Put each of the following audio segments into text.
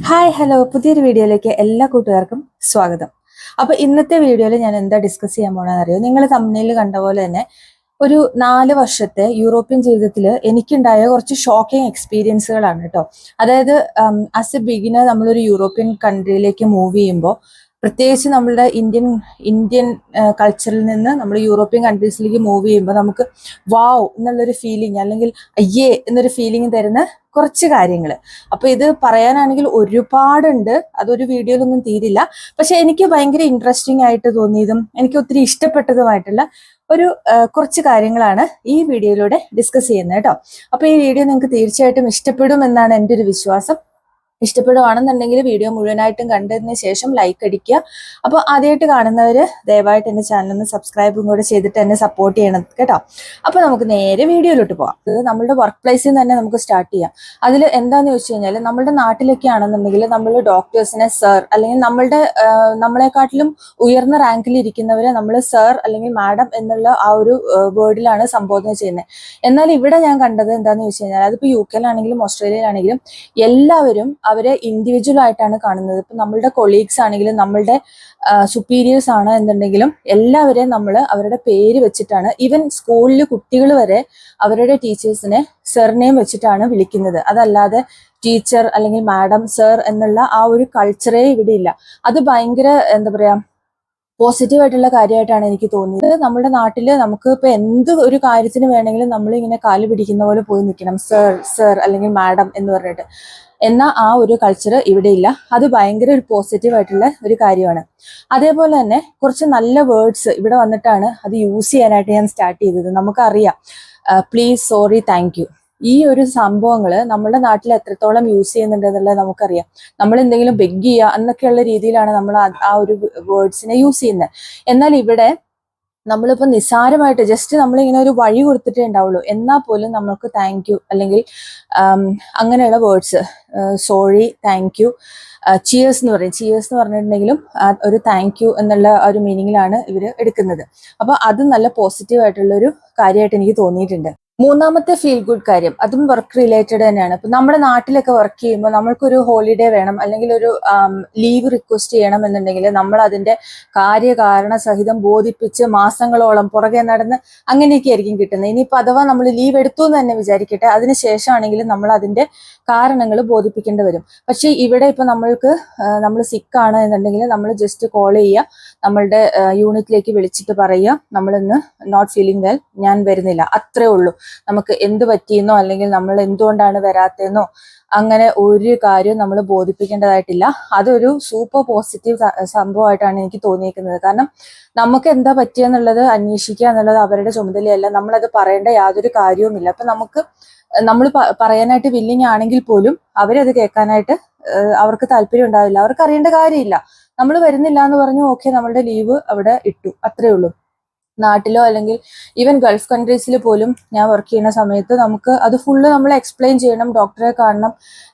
Hi hello പുതിയൊരു വീഡിയോയിലേക്ക് എല്ലാ കൂട്ടുകാർക്കും സ്വാഗതം. അപ്പൊ ഇന്നത്തെ വീഡിയോയിൽ ഞാൻ എന്താ ഡിസ്കസ് ചെയ്യാൻ പോണെന്ന് അറിയോ? നിങ്ങൾ തമ്മിൽ കണ്ട പോലെ തന്നെ ഒരു 4 വർഷത്തെ യൂറോപ്യൻ ജീവിതത്തിൽ എനിക്കുണ്ടായ കുറച്ച് ഷോക്കിംഗ് എക്സ്പീരിയൻസുകളാണ് കേട്ടോ. അതായത് ആസ് എ ബിഗിനർ നമ്മളൊരു യൂറോപ്യൻ കൺട്രിയിലേക്ക് മൂവ് ചെയ്യുമ്പോൾ, പ്രത്യേകിച്ച് നമ്മളുടെ ഇന്ത്യൻ കൾച്ചറിൽ നിന്ന് നമ്മൾ യൂറോപ്യൻ കൺട്രീസിലേക്ക് മൂവ് ചെയ്യുമ്പോൾ നമുക്ക് വാവ് എന്നുള്ളൊരു ഫീലിംഗ്, അല്ലെങ്കിൽ അയ്യേ എന്നൊരു ഫീലിംഗ് തരുന്ന കുറച്ച് കാര്യങ്ങൾ. അപ്പൊ ഇത് പറയാനാണെങ്കിൽ ഒരുപാടുണ്ട്, അതൊരു വീഡിയോയിലൊന്നും തീരില്ല. പക്ഷെ എനിക്ക് ഭയങ്കര ഇൻട്രസ്റ്റിംഗ് ആയിട്ട് തോന്നിയതും എനിക്ക് ഒത്തിരി ഇഷ്ടപ്പെട്ടതുമായിട്ടുള്ള ഒരു കുറച്ച് കാര്യങ്ങളാണ് ഈ വീഡിയോയിലൂടെ ഡിസ്കസ് ചെയ്യുന്നത് കേട്ടോ. അപ്പൊ ഈ വീഡിയോ നിങ്ങൾക്ക് തീർച്ചയായിട്ടും ഇഷ്ടപ്പെടും എന്നാണ് എൻ്റെ ഒരു വിശ്വാസം. ഇഷ്ടപ്പെടുവാണെന്നുണ്ടെങ്കിൽ വീഡിയോ മുഴുവനായിട്ടും കണ്ടതിന് ശേഷം ലൈക്ക് അടിക്കുക. അപ്പോൾ ആദ്യമായിട്ട് കാണുന്നവര് ദയവായിട്ട് എൻ്റെ ചാനൽ ഒന്ന് സബ്സ്ക്രൈബും കൂടെ ചെയ്തിട്ട് എന്നെ സപ്പോർട്ട് ചെയ്യണം കേട്ടോ. അപ്പോൾ നമുക്ക് നേരെ വീഡിയോയിലോട്ട് പോകാം. അത് നമ്മുടെ വർക്ക് പ്ലേസിൽ നിന്ന് തന്നെ നമുക്ക് സ്റ്റാർട്ട് ചെയ്യാം. അതിൽ എന്താണെന്ന് ചോദിച്ചു കഴിഞ്ഞാൽ, നമ്മുടെ നാട്ടിലൊക്കെ ആണെന്നുണ്ടെങ്കിൽ നമ്മൾ ഡോക്ടേഴ്സിനെ സർ, അല്ലെങ്കിൽ നമ്മളെക്കാട്ടിലും ഉയർന്ന റാങ്കിൽ ഇരിക്കുന്നവരെ നമ്മൾ സർ അല്ലെങ്കിൽ മാഡം എന്നുള്ള ആ ഒരു വേർഡിലാണ് സംബോധന ചെയ്യുന്നത്. എന്നാൽ ഇവിടെ ഞാൻ കണ്ടത് എന്താണെന്ന് ചോദിച്ചു കഴിഞ്ഞാൽ, അതിപ്പോൾ UK-ലാണെങ്കിലും ഓസ്ട്രേലിയയിലാണെങ്കിലും എല്ലാവരും അവരെ ഇൻഡിവിജ്വൽ ആയിട്ടാണ് കാണുന്നത്. ഇപ്പൊ നമ്മളുടെ കൊളീഗ്സ് ആണെങ്കിലും നമ്മളുടെ സുപ്പീരിയേഴ്സ് ആണ് എന്നുണ്ടെങ്കിലും എല്ലാവരെയും നമ്മൾ അവരുടെ പേര് വെച്ചിട്ടാണ്, ഈവൻ സ്കൂളിൽ കുട്ടികൾ വരെ അവരുടെ ടീച്ചേഴ്സിനെ സർനെയിം വെച്ചിട്ടാണ് വിളിക്കുന്നത്. അതല്ലാതെ ടീച്ചർ അല്ലെങ്കിൽ മാഡം സർ എന്നുള്ള ആ ഒരു കൾച്ചറേ ഇവിടെ ഇല്ല. അത് ഭയങ്കര എന്താ പറയാ, പോസിറ്റീവ് ആയിട്ടുള്ള കാര്യമായിട്ടാണ് എനിക്ക് തോന്നിയത്. നമ്മുടെ നാട്ടില് നമുക്ക് ഇപ്പൊ എന്ത് ഒരു കാര്യത്തിന് വേണമെങ്കിലും നമ്മൾ ഇങ്ങനെ കാല് പിടിക്കുന്ന പോലെ പോയി നിൽക്കണം, സർ സർ അല്ലെങ്കിൽ മാഡം എന്ന് പറഞ്ഞിട്ട്. എന്നാൽ ആ ഒരു കൾച്ചർ ഇവിടെ ഇല്ല. അത് ഭയങ്കര ഒരു പോസിറ്റീവ് ആയിട്ടുള്ള ഒരു കാര്യമാണ്. അതേപോലെ തന്നെ കുറച്ച് നല്ല വേർഡ്സ് ഇവിടെ വന്നിട്ടാണ് അത് യൂസ് ചെയ്യാനായിട്ട് ഞാൻ സ്റ്റാർട്ട് ചെയ്തത്. നമുക്കറിയാം പ്ലീസ്, സോറി, താങ്ക് യു. ഈ ഒരു സംഭവങ്ങൾ നമ്മുടെ നാട്ടിൽ എത്രത്തോളം യൂസ് ചെയ്യുന്നുണ്ട് എന്നുള്ളത് നമുക്കറിയാം. നമ്മൾ എന്തെങ്കിലും ബെഗ് ചെയ്യുക എന്നൊക്കെയുള്ള രീതിയിലാണ് നമ്മൾ ആ ഒരു വേർഡ്സിനെ യൂസ് ചെയ്യുന്നത്. എന്നാൽ ഇവിടെ നമ്മളിപ്പോൾ നിസ്സാരമായിട്ട് ജസ്റ്റ് നമ്മളിങ്ങനെ ഒരു വഴി കൊടുത്തിട്ടേ ഉണ്ടാവുള്ളൂ. എന്നാൽ പോലും നമുക്ക് താങ്ക് യു അല്ലെങ്കിൽ അങ്ങനെയുള്ള words, sorry, thank you, cheers എന്ന് പറയും. ചിയേഴ്സ് എന്ന് പറഞ്ഞിട്ടുണ്ടെങ്കിലും ഒരു താങ്ക് യു എന്നുള്ള ഒരു മീനിങ്ങിലാണ് ഇവർ എടുക്കുന്നത്. അപ്പോൾ അത് നല്ല പോസിറ്റീവ് ആയിട്ടുള്ള ഒരു കാര്യമായിട്ട് എനിക്ക് തോന്നിയിട്ടുണ്ട്. മൂന്നാമത്തെ ഫീൽ ഗുഡ് കാര്യം, അതും വർക്ക് റിലേറ്റഡ് തന്നെയാണ്. ഇപ്പൊ നമ്മുടെ നാട്ടിലൊക്കെ വർക്ക് ചെയ്യുമ്പോൾ നമ്മൾക്കൊരു ഹോളിഡേ വേണം അല്ലെങ്കിൽ ഒരു ലീവ് റിക്വസ്റ്റ് ചെയ്യണം എന്നുണ്ടെങ്കിൽ നമ്മൾ അതിന്റെ കാര്യകാരണ സഹിതം ബോധിപ്പിച്ച് മാസങ്ങളോളം പുറകെ നടന്ന് അങ്ങനെയൊക്കെ ആയിരിക്കും കിട്ടുന്നത്. ഇനിയിപ്പോൾ അഥവാ നമ്മൾ ലീവ് എടുത്തു എന്ന് തന്നെ വിചാരിക്കട്ടെ, അതിനുശേഷമാണെങ്കിലും നമ്മൾ അതിന്റെ കാരണങ്ങൾ ബോധിപ്പിക്കേണ്ടി വരും. പക്ഷേ ഇവിടെ ഇപ്പൊ നമ്മൾ സിക്കാണ് എന്നുണ്ടെങ്കിൽ നമ്മൾ ജസ്റ്റ് കോൾ ചെയ്യുക, നമ്മളുടെ യൂണിറ്റിലേക്ക് വിളിച്ചിട്ട് പറയുക നമ്മളിന്ന് നോട്ട് ഫീലിംഗ് വെൽ, ഞാൻ വരുന്നില്ല, അത്രേ ഉള്ളൂ. നമുക്ക് എന്ത് പറ്റിയെന്നോ അല്ലെങ്കിൽ നമ്മൾ എന്തുകൊണ്ടാണ് വരാത്തതെന്നോ അങ്ങനെ ഒരു കാര്യവും നമ്മൾ ബോധിപ്പിക്കേണ്ടതായിട്ടില്ല. അതൊരു സൂപ്പർ പോസിറ്റീവ് സംഭവമായിട്ടാണ് എനിക്ക് തോന്നിയിരിക്കുന്നത്. കാരണം നമുക്ക് എന്താ പറ്റിയെന്നുള്ളത് അന്വേഷിക്കുക എന്നുള്ളത് അവരുടെ ചുമതലയല്ല. നമ്മളത് പറയേണ്ട യാതൊരു കാര്യവുമില്ല. അപ്പൊ നമ്മൾ പറയാനായിട്ട് വില്ലിങ് ആണെങ്കിൽ പോലും അവരത് കേൾക്കാനായിട്ട് അവർക്ക് താല്പര്യം ഉണ്ടാവില്ല. അവർക്ക് അറിയേണ്ട കാര്യമില്ല. നമ്മൾ വരുന്നില്ല എന്ന് പറഞ്ഞു, ഓക്കെ, നമ്മളുടെ ലീവ് അവിടെ ഇട്ടു, അത്രേ ഉള്ളൂ. നാട്ടിലോ അല്ലെങ്കിൽ ഈവൻ ഗൾഫ് കൺട്രീസിൽ പോലും ഞാൻ വർക്ക് ചെയ്യുന്ന സമയത്ത് നമുക്ക് അത് ഫുള്ള് നമ്മൾ എക്സ്പ്ലെയിൻ ചെയ്യണം, ഡോക്ടറെ കാണണം,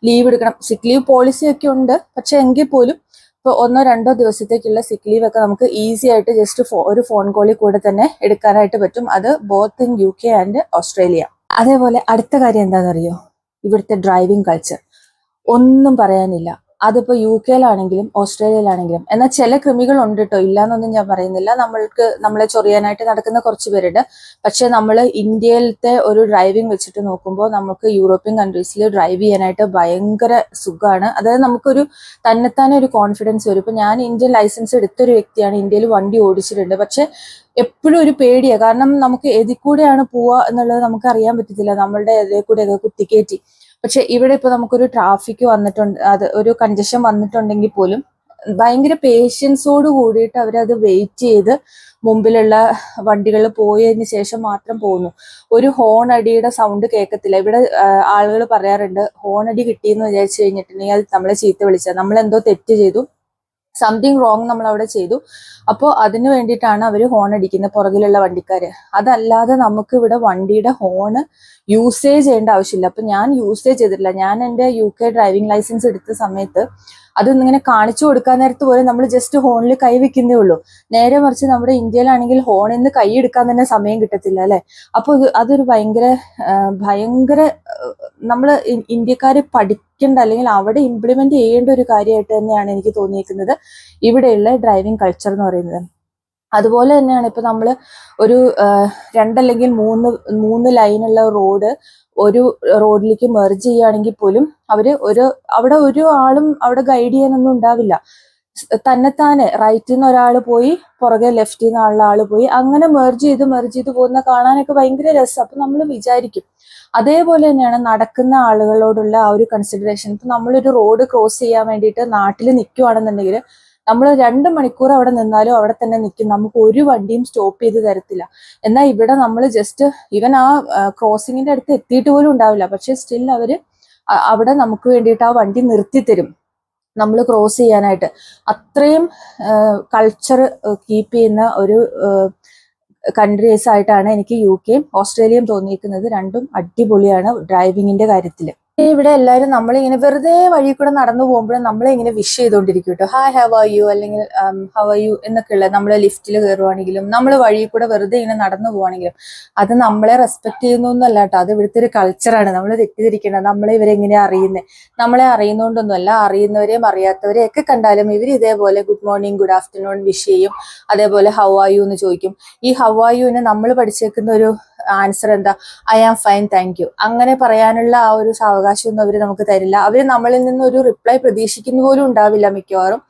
ലീവ് എടുക്കണം. സിക്ക് ലീവ് പോളിസി ഒക്കെ ഉണ്ട്, പക്ഷെ എങ്കിൽ പോലും ഇപ്പോൾ 1-2 ദിവസത്തേക്കുള്ള സിക്ക് ലീവ് ഒക്കെ നമുക്ക് ഈസി ആയിട്ട് ജസ്റ്റ് ഒരു ഫോൺ കോളിൽ കൂടെ തന്നെ എടുക്കാനായിട്ട് പറ്റും. അത് both in UK and Australia. അതേപോലെ അടുത്ത കാര്യം എന്താണെന്നറിയോ, ഇവിടുത്തെ ഡ്രൈവിംഗ് കൾച്ചർ ഒന്നും പറയാനില്ല. അതിപ്പോ UK-ലാണെങ്കിലും ഓസ്ട്രേലിയയിലാണെങ്കിലും. എന്നാൽ ചില കൃമികളുണ്ട് കേട്ടോ, ഇല്ലാന്നൊന്നും ഞാൻ പറയുന്നില്ല. നമ്മളെ ചൊറിയാനായിട്ട് നടക്കുന്ന കുറച്ച് പേരുണ്ട്. പക്ഷെ നമ്മൾ ഇന്ത്യയിലത്തെ ഒരു ഡ്രൈവിംഗ് വെച്ചിട്ട് നോക്കുമ്പോൾ നമുക്ക് യൂറോപ്യൻ കൺട്രീസിൽ ഡ്രൈവ് ചെയ്യാനായിട്ട് ഭയങ്കര സുഖമാണ്. അതായത് നമുക്കൊരു തന്നെത്താനെ ഒരു കോൺഫിഡൻസ് വരും. ഇപ്പൊ ഞാൻ ഇന്ത്യൻ ലൈസൻസ് എടുത്തൊരു വ്യക്തിയാണ്, ഇന്ത്യയിൽ വണ്ടി ഓടിച്ചിട്ടുണ്ട്. പക്ഷെ എപ്പോഴും ഒരു പേടിയാണ്. കാരണം നമുക്ക് ഏതിൽ കൂടെയാണ് പോവുക എന്നുള്ളത് നമുക്ക് അറിയാൻ പറ്റത്തില്ല. നമ്മളുടെ ഏതിൽ കൂടെയൊക്കെ കുത്തിക്കയറ്റി. പക്ഷെ ഇവിടെ ഇപ്പൊ നമുക്കൊരു ട്രാഫിക് വന്നിട്ടുണ്ട്, അത് ഒരു കൺജഷൻ വന്നിട്ടുണ്ടെങ്കിൽ പോലും ഭയങ്കര പേഷ്യൻസോട് കൂടിയിട്ട് അവരത് വെയിറ്റ് ചെയ്ത് മുമ്പിലുള്ള വണ്ടികൾ പോയതിന് ശേഷം മാത്രം പോകുന്നു. ഒരു ഹോൺ അടിയുടെ സൗണ്ട് കേൾക്കത്തില്ല. ഇവിടെ ആളുകൾ പറയാറുണ്ട്, ഹോൺ അടി കിട്ടിയെന്ന് വിചാരിച്ചു കഴിഞ്ഞിട്ടുണ്ടെങ്കിൽ അത് നമ്മളെ ചീത്ത വിളിച്ചാൽ നമ്മളെന്തോ തെറ്റ് ചെയ്തു, സംതിങ് റോങ് നമ്മൾ അവിടെ ചെയ്തു. അപ്പോൾ അതിന് വേണ്ടിയിട്ടാണ് അവർ ഹോൺ അടിക്കുന്നത്, പുറകിലുള്ള വണ്ടിക്കാര്. അതല്ലാതെ നമുക്ക് ഇവിടെ വണ്ടിയുടെ ഹോണ് യൂസേജ് ചെയ്യേണ്ട ആവശ്യമില്ല. അപ്പൊ ഞാൻ യൂസേജ് ചെയ്തിട്ടില്ല. ഞാൻ എൻ്റെ UK ഡ്രൈവിംഗ് ലൈസൻസ് എടുത്ത സമയത്ത് അതൊന്നിങ്ങനെ കാണിച്ചു കൊടുക്കാൻ നേരത്ത് പോലും നമ്മൾ ജസ്റ്റ് ഹോണിൽ കൈ വെക്കുന്നേ ഉള്ളൂ. നേരെ മറിച്ച് നമ്മുടെ ഇന്ത്യയിലാണെങ്കിൽ ഹോണിൽ നിന്ന് കൈ എടുക്കാൻ തന്നെ സമയം കിട്ടത്തില്ല അല്ലെ. അപ്പോൾ അതൊരു ഭയങ്കര ഭയങ്കര നമ്മൾ ഇന്ത്യക്കാരെ പഠിക്കേണ്ട അല്ലെങ്കിൽ അവിടെ ഇംപ്ലിമെന്റ് ചെയ്യേണ്ട ഒരു കാര്യമായിട്ട് തന്നെയാണ് എനിക്ക് തോന്നിയിരിക്കുന്നത് ഇവിടെയുള്ള ഡ്രൈവിംഗ് കൾച്ചർ എന്ന് പറയുന്നത്. അതുപോലെ തന്നെയാണ് ഇപ്പൊ നമ്മൾ ഒരു രണ്ടല്ലെങ്കിൽ മൂന്ന് ലൈനുള്ള റോഡ് ഒരു റോഡിലേക്ക് മെർജ് ചെയ്യുകയാണെങ്കിൽ പോലും അവിടെ ഒരു ആളും അവിടെ ഗൈഡ് ചെയ്യാനൊന്നും ഉണ്ടാവില്ല. തന്നെത്താനെ റൈറ്റിൽ നിന്ന് ഒരാൾ പോയി പുറകെ ലെഫ്റ്റിൽ നിന്ന് ആള് പോയി അങ്ങനെ മെർജ് ചെയ്ത് പോകുന്ന കാണാനൊക്കെ ഭയങ്കര രസം. അപ്പൊ നമ്മൾ വിചാരിക്കും അതേപോലെ തന്നെയാണ് നടക്കുന്ന ആളുകളോടുള്ള ആ ഒരു കൺസിഡറേഷൻ. ഇപ്പൊ നമ്മളൊരു റോഡ് ക്രോസ് ചെയ്യാൻ വേണ്ടിയിട്ട് നാട്ടിൽ നിൽക്കുവാണെന്നുണ്ടെങ്കിൽ നമ്മൾ 2 മണിക്കൂർ അവിടെ നിന്നാലും അവിടെ തന്നെ നിൽക്കും, നമുക്ക് ഒരു വണ്ടിയും സ്റ്റോപ്പ് ചെയ്ത് തരത്തില്ല. എന്നാൽ ഇവിടെ നമ്മൾ ജസ്റ്റ് ഈവൻ ആ ക്രോസിങ്ങിന്റെ അടുത്ത് എത്തിയിട്ട് പോലും ഉണ്ടാവില്ല, പക്ഷെ സ്റ്റിൽ അവര് അവിടെ നമുക്ക് വേണ്ടിയിട്ട് ആ വണ്ടി നിർത്തി തരും നമ്മൾ ക്രോസ് ചെയ്യാനായിട്ട്. അത്രയും കൾച്ചർ കീപ്പ് ചെയ്യുന്ന ഒരു കൺട്രീസ് ആയിട്ടാണ് എനിക്ക് UK ഓസ്ട്രേലിയയും തോന്നിയിരിക്കുന്നത്. രണ്ടും അടിപൊളിയാണ് ഡ്രൈവിങ്ങിന്റെ കാര്യത്തിൽ. ഇവിടെ എല്ലാവരും നമ്മളിങ്ങനെ വെറുതെ വഴി കൂടെ നടന്നു പോകുമ്പോഴും നമ്മളെ ഇങ്ങനെ വിഷ് ചെയ്തുകൊണ്ടിരിക്കും കേട്ടോ. ഹായ് ഹൗ ആർ യു അല്ലെങ്കിൽ ഹൗ ആർ യു എന്നൊക്കെയുള്ള നമ്മൾ ലിഫ്റ്റിൽ കയറുവാണെങ്കിലും നമ്മൾ വഴി കൂടെ വെറുതെ ഇങ്ങനെ നടന്നു പോവാണെങ്കിലും അത് നമ്മളെ റെസ്പെക്ട് ചെയ്യുന്നു എന്നല്ല കേട്ടോ, അത് ഇവിടുത്തെ ഒരു കൾച്ചറാണ്. നമ്മൾ തെറ്റിദ്ധരിക്കേണ്ടത് നമ്മളെ ഇവരെങ്ങനെയാ അറിയുന്നത്, നമ്മളെ അറിയുന്നോണ്ടൊന്നുമല്ല. അറിയുന്നവരെയും അറിയാത്തവരെയും ഒക്കെ കണ്ടാലും ഇവർ ഇതേപോലെ good morning good afternoon wish ചെയ്യും, അതേപോലെ ഹൗ ആർ യു എന്ന് ചോദിക്കും. ഈ ഹൗ ആർ യുവിന് നമ്മൾ പഠിച്ചേക്കുന്ന ഒരു ആൻസർ എന്താ, I am fine thank you. അങ്ങനെ പറയാനുള്ള ആ ഒരു സാവകാശമൊന്നും അവർ നമുക്ക് തരില്ല. അവർ നമ്മളിൽ നിന്ന് ഒരു റിപ്ലൈ പ്രതീക്ഷിക്കുന്ന പോലും ഉണ്ടാവില്ല മിക്കവാറും.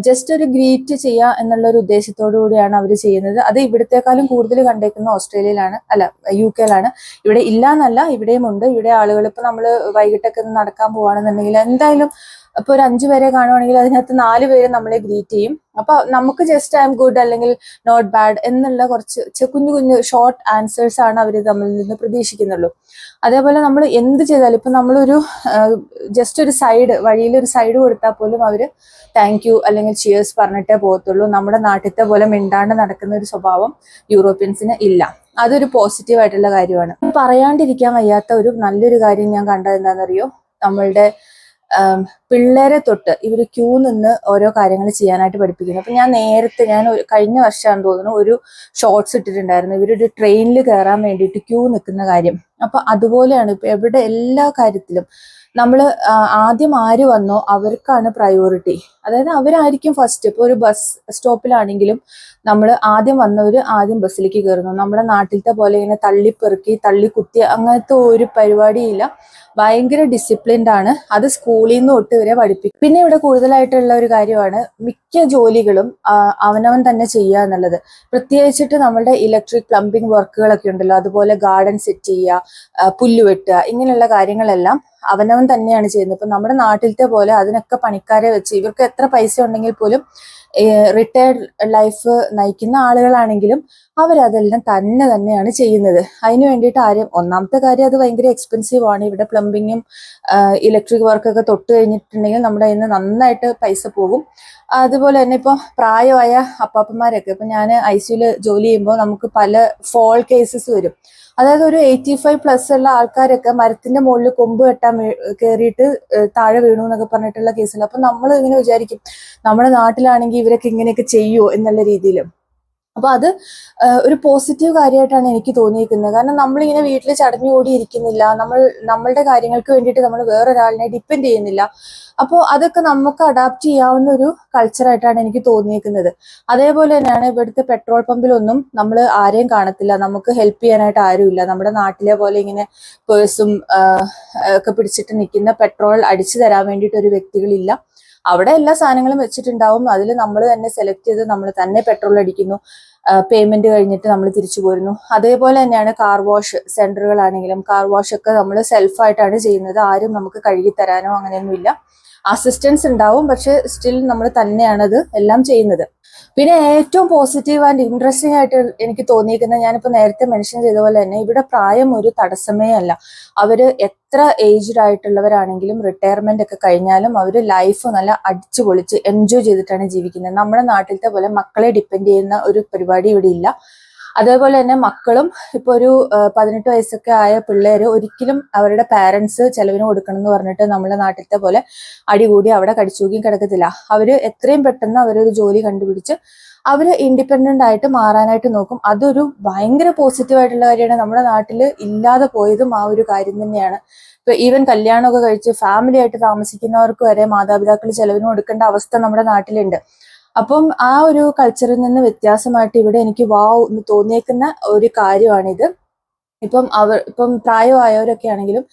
ജസ്റ്റ് ഒരു ഗ്രീറ്റ് ചെയ്യുക എന്നുള്ള ഒരു ഉദ്ദേശത്തോടു കൂടിയാണ് അവർ ചെയ്യുന്നത്. അത് ഇവിടത്തെക്കാളും കൂടുതൽ കണ്ടേക്കുന്ന ഓസ്ട്രേലിയയിലാണ്, അല്ല UK-യിലാണ്. ഇവിടെ ഇല്ല എന്നല്ല, ഇവിടെയും ഉണ്ട്. ഇവിടെ ആളുകൾ ഇപ്പൊ നമ്മൾ വൈകിട്ടൊക്കെ നടക്കാൻ പോവാണെന്നുണ്ടെങ്കിൽ എന്തായാലും ഇപ്പൊ ഒരു 5 പേരെ കാണുവാണെങ്കിൽ അതിനകത്ത് 4 പേര് നമ്മളെ ഗ്രീറ്റ് ചെയ്യും. അപ്പൊ നമുക്ക് ജസ്റ്റ് ഐ എം ഗുഡ് അല്ലെങ്കിൽ നോട്ട് ബാഡ് എന്നുള്ള കുറച്ച് കുഞ്ഞു ഷോർട്ട് ആൻസേഴ്സ് ആണ് അവർ നമ്മളിൽ നിന്ന് പ്രതീക്ഷിക്കുന്നുള്ളൂ. അതേപോലെ നമ്മൾ എന്ത് ചെയ്താലും ഇപ്പൊ നമ്മളൊരു ജസ്റ്റ് ഒരു സൈഡ് വഴിയിൽ ഒരു സൈഡ് കൊടുത്താൽ പോലും അവര് താങ്ക് യു അല്ലെങ്കിൽ ചിയേഴ്സ് പറഞ്ഞിട്ടേ പോകത്തുള്ളൂ. നമ്മുടെ നാട്ടിലത്തെ പോലെ മിണ്ടാണ്ട് നടക്കുന്ന ഒരു സ്വഭാവം യൂറോപ്യൻസിന് ഇല്ല. അതൊരു പോസിറ്റീവ് ആയിട്ടുള്ള കാര്യമാണ്. പറയാണ്ടിരിക്കാൻ വയ്യാത്ത ഒരു നല്ലൊരു കാര്യം ഞാൻ കണ്ടത് എന്താണെന്നറിയോ, നമ്മളുടെ പിള്ളേരെ തൊട്ട് ഇവർ ക്യൂ നിന്ന് ഓരോ കാര്യങ്ങൾ ചെയ്യാനായിട്ട് പഠിപ്പിക്കുന്നു. അപ്പൊ ഞാൻ കഴിഞ്ഞ വർഷമാണെന്ന് തോന്നുന്നു ഒരു ഷോർട്സ് ഇട്ടിട്ടുണ്ടായിരുന്നു, ഇവരൊരു ട്രെയിനിൽ കയറാൻ വേണ്ടിയിട്ട് ക്യൂ നിൽക്കുന്ന കാര്യം. അപ്പൊ അതുപോലെയാണ് ഇപ്പൊ എവിടെ എല്ലാ കാര്യത്തിലും നമ്മൾ ആദ്യം ആര് വന്നോ അവർക്കാണ് പ്രയോറിറ്റി. അതായത് അവരായിരിക്കും ഫസ്റ്റ്. ഇപ്പൊ ഒരു ബസ് സ്റ്റോപ്പിലാണെങ്കിലും നമ്മൾ ആദ്യം വന്നവര് ആദ്യം ബസ്സിലേക്ക് കയറുന്നു. നമ്മുടെ നാട്ടിലത്തെ പോലെ ഇങ്ങനെ തള്ളിപ്പെറുക്കി തള്ളിക്കുത്തി അങ്ങനത്തെ ഒരു പരിപാടിയില്ല. ഭയങ്കര ഡിസിപ്ലിൻഡ് ആണ്. അത് സ്കൂളിൽ നിന്ന് തൊട്ട് വരെ പഠിപ്പിക്കും. പിന്നെ ഇവിടെ കൂടുതലായിട്ടുള്ള ഒരു കാര്യമാണ് മിക്ക ജോലികളും അവനവൻ തന്നെ ചെയ്യുക എന്നുള്ളത്. പ്രത്യേകിച്ചിട്ട് നമ്മുടെ ഇലക്ട്രിക് പ്ലംബിംഗ് വർക്കുകളൊക്കെ ഉണ്ടല്ലോ, അതുപോലെ ഗാർഡൻ സെറ്റ് ചെയ്യുക, പുല്ല് വെട്ടുക, ഇങ്ങനെയുള്ള കാര്യങ്ങളെല്ലാം അവനവൻ തന്നെയാണ് ചെയ്യുന്നത്. ഇപ്പൊ നമ്മുടെ നാട്ടിലത്തെ പോലെ അതിനൊക്കെ പണിക്കാരെ വെച്ച് ഇവർക്ക് എത്ര പൈസ ഉണ്ടെങ്കിൽ പോലും റിട്ടയർഡ് ലൈഫ് നയിക്കുന്ന ആളുകളാണെങ്കിലും അവരതെല്ലാം തന്നെയാണ് ചെയ്യുന്നത്. അതിന് വേണ്ടിയിട്ട് ഒന്നാമത്തെ കാര്യം അത് ഭയങ്കര എക്സ്പെൻസീവ് ആണ്. ഇവിടെ പ്ലംബിങ്ങും ഇലക്ട്രിക് വർക്കൊക്കെ തൊട്ട് കഴിഞ്ഞിട്ടുണ്ടെങ്കിൽ നമ്മുടെ കയ്യിൽ നിന്ന് നന്നായിട്ട് പൈസ പോകും. അതുപോലെ തന്നെ ഇപ്പോൾ പ്രായമായ അപ്പാപ്പന്മാരൊക്കെ, ഇപ്പൊ ഞാൻ ICUയിൽ ജോലി ചെയ്യുമ്പോൾ നമുക്ക് പല ഫോൾ കേസസ് വരും. അതായത് ഒരു 85+ ഉള്ള ആൾക്കാരൊക്കെ മരത്തിന്റെ മുകളിൽ കൊമ്പ് കെട്ടാൻ കയറിയിട്ട് താഴെ വീണു എന്നൊക്കെ പറഞ്ഞിട്ടുള്ള കേസിൽ. അപ്പൊ നമ്മൾ ഇങ്ങനെ വിചാരിക്കും നമ്മുടെ നാട്ടിലാണെങ്കിൽ ഇവരൊക്കെ ഇങ്ങനെയൊക്കെ ചെയ്യുമോ എന്നുള്ള രീതിയിൽ. അപ്പൊ അത് ഒരു പോസിറ്റീവ് കാര്യമായിട്ടാണ് എനിക്ക് തോന്നിയിരിക്കുന്നത്. കാരണം നമ്മളിങ്ങനെ വീട്ടിൽ ചടഞ്ഞുകൂടി ഇരിക്കുന്നില്ല, നമ്മളുടെ കാര്യങ്ങൾക്ക് വേണ്ടിയിട്ട് നമ്മൾ വേറൊരാളിനെ ഡിപ്പെൻഡ് ചെയ്യുന്നില്ല. അപ്പോൾ അതൊക്കെ നമുക്ക് അഡാപ്റ്റ് ചെയ്യാവുന്ന ഒരു കൾച്ചറായിട്ടാണ് എനിക്ക് തോന്നിയിരിക്കുന്നത്. അതേപോലെ തന്നെയാണ് ഇവിടുത്തെ പെട്രോൾ പമ്പിലൊന്നും നമ്മൾ ആരെയും കാണത്തില്ല, നമുക്ക് ഹെൽപ്പ് ചെയ്യാനായിട്ട് ആരുമില്ല. നമ്മുടെ നാട്ടിലെ പോലെ ഇങ്ങനെ പേഴ്സും ഒക്കെ പിടിച്ചിട്ട് നിൽക്കുന്ന, പെട്രോൾ അടിച്ചു തരാൻ വേണ്ടിയിട്ട് ഒരു വ്യക്തികളില്ല. അവിടെ എല്ലാ സാധനങ്ങളും വെച്ചിട്ടുണ്ടാവും, അതിൽ നമ്മൾ തന്നെ സെലക്ട് ചെയ്ത് നമ്മൾ തന്നെ പെട്രോൾ അടിക്കുന്നു, പേയ്മെന്റ് കഴിഞ്ഞിട്ട് നമ്മൾ തിരിച്ചു പോരുന്നു. അതേപോലെ തന്നെയാണ് കാർ വാഷ് സെന്ററുകളാണെങ്കിലും കാർ വാഷ് ഒക്കെ നമ്മൾ സെൽഫായിട്ടാണ് ചെയ്യുന്നത്. ആരും നമുക്ക് കഴുകി തരാനോ അങ്ങനെയൊന്നുമില്ല. അസിസ്റ്റൻസ് ഉണ്ടാവും, പക്ഷെ സ്റ്റിൽ നമ്മൾ തന്നെയാണത് എല്ലാം ചെയ്യുന്നത്. പിന്നെ ഏറ്റവും പോസിറ്റീവ് ആൻഡ് ഇൻട്രസ്റ്റിംഗ് ആയിട്ട് എനിക്ക് തോന്നിയിരിക്കുന്നത്, ഞാനിപ്പോൾ നേരത്തെ മെൻഷൻ ചെയ്ത പോലെ തന്നെ ഇവിടെ പ്രായം ഒരു തടസ്സമേ അല്ല. അവര് എത്ര ഏജ്ഡ് ആയിട്ടുള്ളവരാണെങ്കിലും റിട്ടയർമെന്റ് ഒക്കെ കഴിഞ്ഞാലും അവർ ലൈഫ് നല്ല അടിച്ചു പൊളിച്ച് എൻജോയ് ചെയ്തിട്ടാണ് ജീവിക്കുന്നത്. നമ്മുടെ നാട്ടിലത്തെ പോലെ മക്കളെ ഡിപ്പെൻഡ് ചെയ്യുന്ന ഒരു പരിപാടി ഇവിടെ ഇല്ല. അതേപോലെ തന്നെ മക്കളും ഇപ്പൊ ഒരു 18 വയസ്സൊക്കെ ആയ പിള്ളേര് ഒരിക്കലും അവരുടെ പാരന്റ്സ് ചെലവിന് കൊടുക്കണം എന്ന് പറഞ്ഞിട്ട് നമ്മുടെ നാട്ടിലത്തെ പോലെ അടികൂടി അവിടെ കടിച്ചൂക്കി കിടക്കത്തില്ല. അവര് എത്രയും പെട്ടെന്ന് അവരൊരു ജോലി കണ്ടുപിടിച്ച് അവര് ഇൻഡിപെൻഡന്റ് ആയിട്ട് മാറാനായിട്ട് നോക്കും. അതൊരു ഭയങ്കര പോസിറ്റീവ് ആയിട്ടുള്ള കാര്യമാണ്. നമ്മുടെ നാട്ടിൽ ഇല്ലാതെ പോയതും ആ ഒരു കാര്യം തന്നെയാണ്. ഇപ്പൊ ഈവൻ കല്യാണമൊക്കെ കഴിച്ച് ഫാമിലി ആയിട്ട് താമസിക്കുന്നവർക്ക് വരെ മാതാപിതാക്കൾ ചെലവിന് കൊടുക്കേണ്ട അവസ്ഥ നമ്മുടെ നാട്ടിലുണ്ട്. അപ്പം ആ ഒരു കൾച്ചറിൽ നിന്ന് വ്യത്യാസമായിട്ട് ഇവിടെ എനിക്ക് വാവ് എന്ന് തോന്നിയേക്കുന്ന ഒരു കാര്യമാണിത്. ഇപ്പം പ്രായമായവരൊക്കെ ആണെങ്കിലും